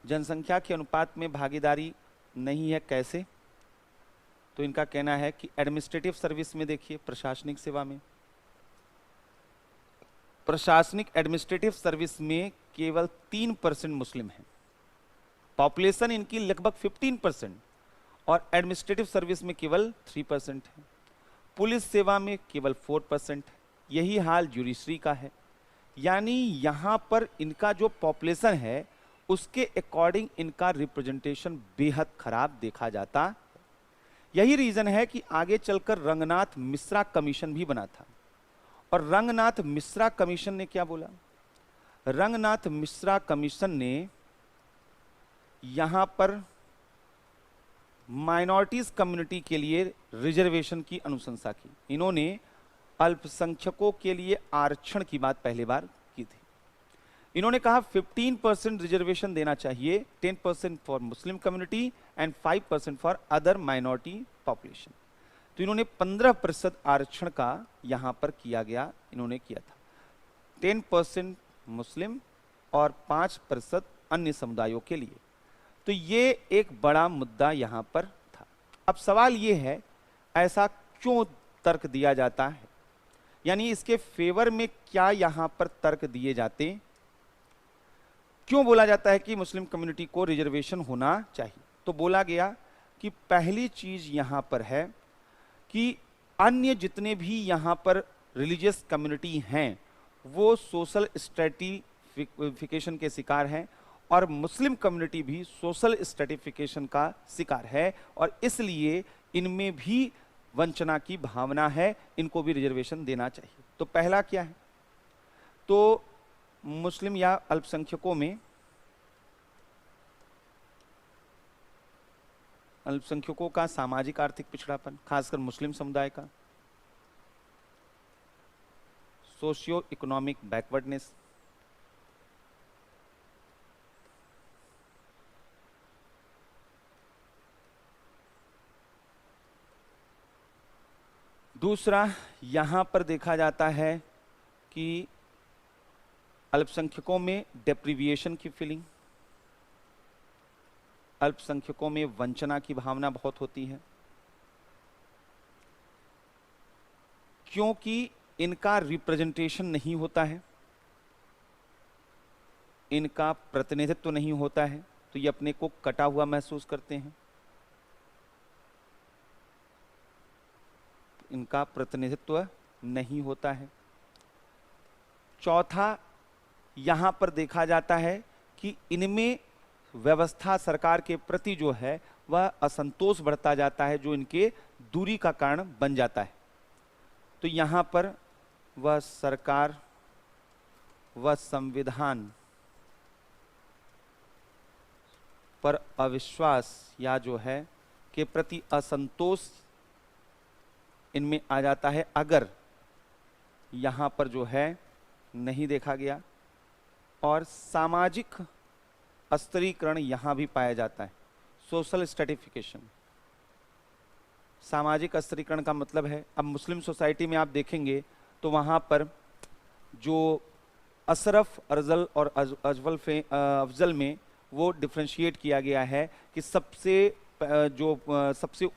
जनसंख्या के अनुपात में भागीदारी नहीं है कैसे? तो इनका कहना है कि एडमिनिस्ट्रेटिव सर्विस में देखिए, प्रशासनिक सेवा में प्रशासनिक एडमिनिस्ट्रेटिव सर्विस में केवल 3% मुस्लिम हैं। पॉपुलेशन इनकी लगभग 15% और एडमिनिस्ट्रेटिव सर्विस में केवल 3% है। पुलिस सेवा में केवल 4% है। यही हाल ज्यूडिशरी का है। यानी यहाँ पर इनका जो पॉपुलेशन है उसके अकॉर्डिंग इनका रिप्रेजेंटेशन बेहद खराब देखा जाता है। यही रीजन है कि आगे चलकर रंगनाथ मिश्रा कमीशन भी बना था। और रंगनाथ मिश्रा कमीशन ने क्या बोला? रंगनाथ मिश्रा कमीशन ने यहां पर माइनॉरिटीज कम्युनिटी के लिए रिजर्वेशन की अनुशंसा की। इन्होंने अल्पसंख्यकों के लिए आरक्षण की बात पहली बार की थी। इन्होंने कहा 15% रिजर्वेशन देना चाहिए, 10% for Muslim community and 5% for other minority population. तो इन्होंने 15% आरक्षण का यहां पर किया था। 10% मुस्लिम और 5% अन्य समुदायों के लिए। तो ये एक बड़ा मुद्दा यहां पर था। अब सवाल ये है, ऐसा क्यों तर्क दिया जाता है? यानी इसके फेवर में क्या यहां पर तर्क दिए जाते? क्यों बोला जाता है कि मुस्लिम कम्युनिटी को रिजर्वेशन होना चाहिए? तो बोला गया कि पहली चीज यहां पर है कि अन्य जितने भी यहां पर रिलीजियस कम्युनिटी हैं वो सोशल स्ट्रेटिफिकेशन के शिकार हैं और मुस्लिम कम्युनिटी भी सोशल स्ट्रेटिफिकेशन का शिकार है और इसलिए इनमें भी वंचना की भावना है, इनको भी रिजर्वेशन देना चाहिए। तो पहला क्या है? तो मुस्लिम या अल्पसंख्यकों में अल्पसंख्यकों का सामाजिक आर्थिक पिछड़ापन, खासकर मुस्लिम समुदाय का, सोशियो इकोनॉमिक बैकवर्डनेस, दूसरा यहां पर देखा जाता है कि अल्पसंख्यकों में डेप्रिविएशन की फीलिंग, अल्पसंख्यकों में वंचना की भावना बहुत होती है क्योंकि इनका रिप्रेजेंटेशन नहीं होता है, इनका प्रतिनिधित्व नहीं होता है, तो ये अपने को कटा हुआ महसूस करते हैं। इनका प्रतिनिधित्व नहीं होता है। चौथा यहां पर देखा जाता है कि इनमें व्यवस्था सरकार के प्रति जो है वह असंतोष बढ़ता जाता है, जो इनके दूरी का कारण बन जाता है। तो यहां पर वह सरकार, वह संविधान पर अविश्वास या जो है के प्रति असंतोष इनमें आ जाता है अगर यहां पर जो है नहीं देखा गया। और सामाजिक स्तरीकरण यहां भी पाया जाता है, सोशल स्ट्रेटिफिकेशन। सामाजिक स्तरीकरण का मतलब है, अब मुस्लिम सोसाइटी में आप देखेंगे तो वहां पर जो अशरफ, अर्जल और अफजल में वो डिफ्रेंशिएट किया गया है कि सबसे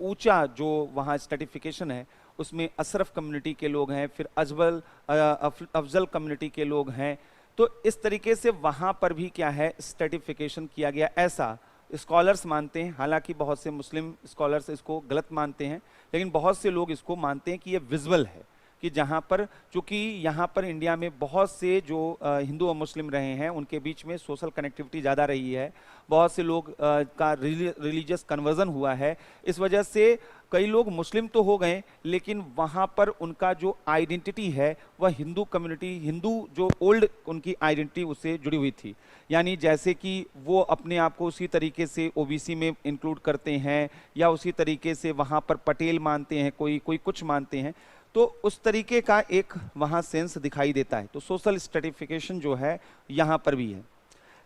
ऊंचा जो वहाँ स्ट्रेटिफिकेशन है उसमें अशरफ कम्युनिटी के लोग हैं, फिर अफजल कम्युनिटी के लोग हैं। तो इस तरीके से वहाँ पर भी क्या है, स्ट्रेटिफिकेशन किया गया, ऐसा स्कॉलर्स मानते हैं। हालांकि बहुत से मुस्लिम स्कॉलर्स इसको गलत मानते हैं, लेकिन बहुत से लोग इसको मानते हैं कि ये विजुअल है, कि जहाँ पर चूंकि यहाँ पर इंडिया में बहुत से जो हिंदू और मुस्लिम रहे हैं उनके बीच में सोशल कनेक्टिविटी ज़्यादा रही है, बहुत से लोग का रिलीजियस कन्वर्जन हुआ है, इस वजह से कई लोग मुस्लिम तो हो गए लेकिन वहाँ पर उनका जो आइडेंटिटी है वह हिंदू कम्युनिटी, हिंदू जो ओल्ड उनकी आइडेंटिटी उससे जुड़ी हुई थी। यानी जैसे कि वो अपने आप को उसी तरीके से ओबीसी में इंक्लूड करते हैं या उसी तरीके से वहाँ पर पटेल मानते हैं, कोई कुछ मानते हैं, तो उस तरीके का एक वहाँ सेंस दिखाई देता है। तो सोशल स्ट्रेटिफिकेशन जो है यहाँ पर भी है।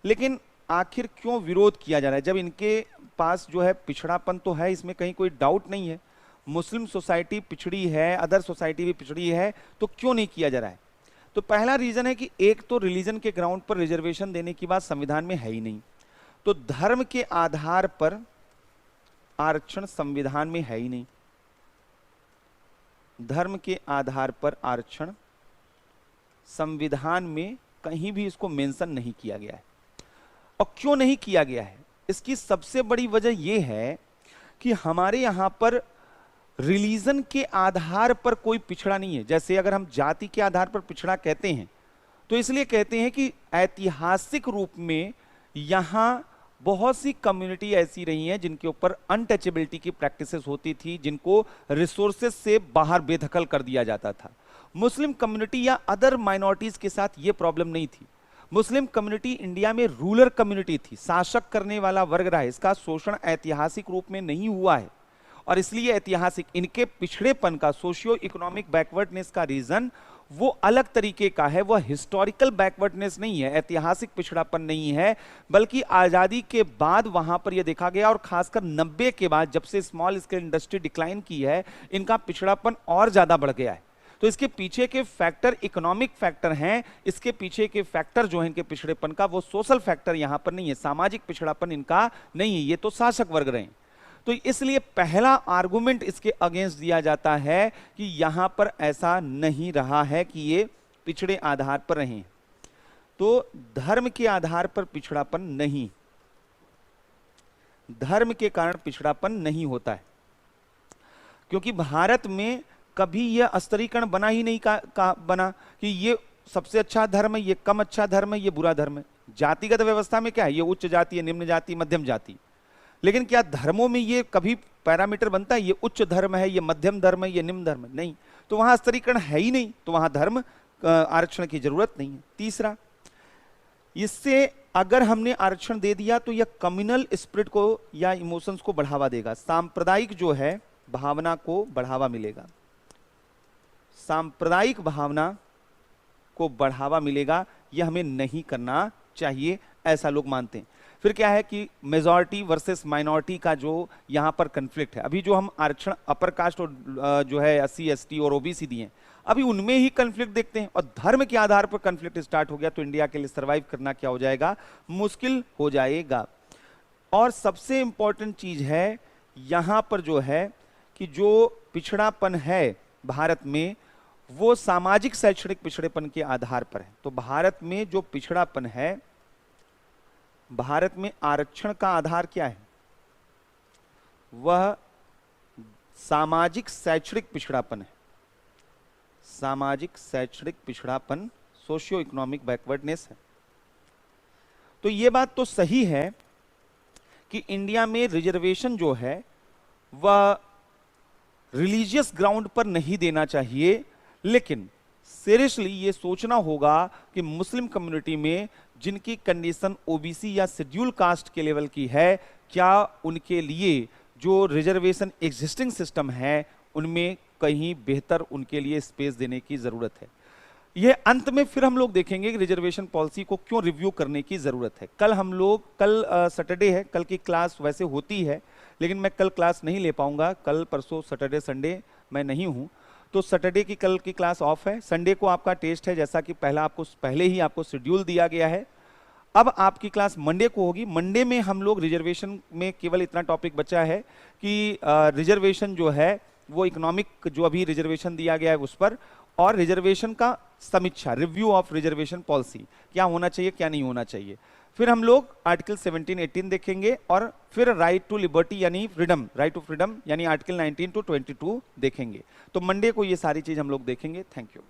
लेकिन आखिर क्यों विरोध किया जा रहा है? जब इनके पास जो है पिछड़ापन तो है, इसमें कहीं कोई डाउट नहीं है, मुस्लिम सोसाइटी पिछड़ी है, अदर सोसाइटी भी पिछड़ी है, तो क्यों नहीं किया जा रहा है? तो पहला रीजन है कि एक तो रिलीजन के ग्राउंड पर रिजर्वेशन देने की बात संविधान में है ही नहीं, तो धर्म के आधार पर आरक्षण संविधान में है ही नहीं, धर्म के आधार पर आरक्षण संविधान में कहीं भी इसको मेंशन नहीं किया गया है। और क्यों नहीं किया गया है, इसकी सबसे बड़ी वजह यह है कि हमारे यहां पर रिलीजन के आधार पर कोई पिछड़ा नहीं है। जैसे अगर हम जाति के आधार पर पिछड़ा कहते हैं तो इसलिए कहते हैं कि ऐतिहासिक रूप में यहां बहुत सी कम्युनिटी ऐसी रही हैं जिनके ऊपर अनटचेबिलिटी की प्रैक्टिसेस होती थी, जिनको रिसोर्सेज से बाहर बेदखल कर दिया जाता था। मुस्लिम कम्युनिटी या अदर माइनॉरिटीज के साथ यह प्रॉब्लम नहीं थी। मुस्लिम कम्युनिटी इंडिया में रूलर कम्युनिटी थी, शासक करने वाला वर्ग रहा है। इसका शोषण ऐतिहासिक रूप में नहीं हुआ है और इसलिए ऐतिहासिक इनके पिछड़ेपन का, सोशियो इकोनॉमिक बैकवर्डनेस का रीजन वो अलग तरीके का है। वह हिस्टोरिकल बैकवर्डनेस नहीं है, ऐतिहासिक पिछड़ापन नहीं है, बल्कि आजादी के बाद वहां पर यह देखा गया और खासकर 90 के बाद जब से स्मॉल स्केल इंडस्ट्री डिक्लाइन की है, इनका पिछड़ापन और ज्यादा बढ़ गया है। तो इसके पीछे के फैक्टर इकोनॉमिक फैक्टर हैं, इसके पीछे के फैक्टर जो है इनके पिछड़ेपन का, वो सोशल फैक्टर यहां पर नहीं है, सामाजिक पिछड़ापन इनका नहीं है, ये तो शासक वर्ग रहे हैं। तो इसलिए पहला आर्गुमेंट इसके अगेंस्ट दिया जाता है कि यहां पर ऐसा नहीं रहा है कि ये पिछड़े आधार पर रहे। तो धर्म के आधार पर पिछड़ापन नहीं, धर्म के कारण पिछड़ापन नहीं होता है, क्योंकि भारत में कभी यह स्तरीकरण बना ही नहीं बना कि ये सबसे अच्छा धर्म है, ये कम अच्छा धर्म है, ये बुरा धर्म है। जातिगत व्यवस्था में क्या है, ये उच्च जाति है, निम्न जाति, मध्यम जाति। लेकिन क्या धर्मों में ये कभी पैरामीटर बनता है, ये उच्च धर्म है, ये मध्यम धर्म है, ये निम्न धर्म है? नहीं। तो वहां स्तरीकरण है ही नहीं, तो वहां धर्म आरक्षण की जरूरत नहीं है। तीसरा, इससे अगर हमने आरक्षण दे दिया तो यह कम्युनल स्पिरिट को या इमोशंस को बढ़ावा देगा, सांप्रदायिक जो है भावना को बढ़ावा मिलेगा, सांप्रदायिक भावना को बढ़ावा मिलेगा। यह हमें नहीं करना चाहिए, ऐसा लोग मानते हैं। फिर क्या है कि मेजॉरिटी वर्सेस माइनॉरिटी का जो यहां पर कन्फ्लिक्ट है, अभी जो हम आरक्षण अपर कास्ट और जो है SC ST और OBC दिए, अभी उनमें ही कन्फ्लिक्ट देखते हैं और धर्म के आधार पर कन्फ्लिक्ट स्टार्ट हो गया तो इंडिया के लिए सर्वाइव करना क्या हो जाएगा, मुश्किल हो जाएगा। और सबसे इंपॉर्टेंट चीज है यहां पर जो है कि जो पिछड़ापन है भारत में, वो सामाजिक शैक्षणिक पिछड़ेपन के आधार पर है। तो भारत में जो पिछड़ापन है, भारत में आरक्षण का आधार क्या है, वह सामाजिक शैक्षणिक पिछड़ापन है। सामाजिक शैक्षणिक पिछड़ापन, सोशियो इकोनॉमिक बैकवर्डनेस है। तो यह बात तो सही है कि इंडिया में रिजर्वेशन जो है वह रिलीजियस ग्राउंड पर नहीं देना चाहिए, लेकिन सीरियसली ये सोचना होगा कि मुस्लिम कम्युनिटी में जिनकी कंडीशन OBC या शेड्यूल कास्ट के लेवल की है, क्या उनके लिए जो रिजर्वेशन एग्जिस्टिंग सिस्टम है उनमें कहीं बेहतर उनके लिए स्पेस देने की जरूरत है। ये अंत में फिर हम लोग देखेंगे कि रिजर्वेशन पॉलिसी को क्यों रिव्यू करने की जरूरत है। कल सैटरडे है, कल की क्लास वैसे होती है, लेकिन मैं कल क्लास नहीं ले पाऊंगा। कल परसों सैटरडे संडे मैं नहीं हूं, तो सैटरडे की कल की क्लास ऑफ है। संडे को आपका टेस्ट है, जैसा कि पहले ही आपको शेड्यूल दिया गया है। अब आपकी क्लास मंडे को होगी। मंडे में हम लोग रिजर्वेशन में केवल इतना टॉपिक बचा है कि रिजर्वेशन जो है वो इकोनॉमिक जो अभी रिजर्वेशन दिया गया है उस पर, और रिजर्वेशन का समीक्षा, रिव्यू ऑफ रिजर्वेशन पॉलिसी, क्या होना चाहिए क्या नहीं होना चाहिए। फिर हम लोग आर्टिकल 17-18 देखेंगे और फिर राइट टू लिबर्टी यानी फ्रीडम, राइट टू फ्रीडम यानी आर्टिकल 19 to 22 देखेंगे। तो मंडे को ये सारी चीज हम लोग देखेंगे। Thank you.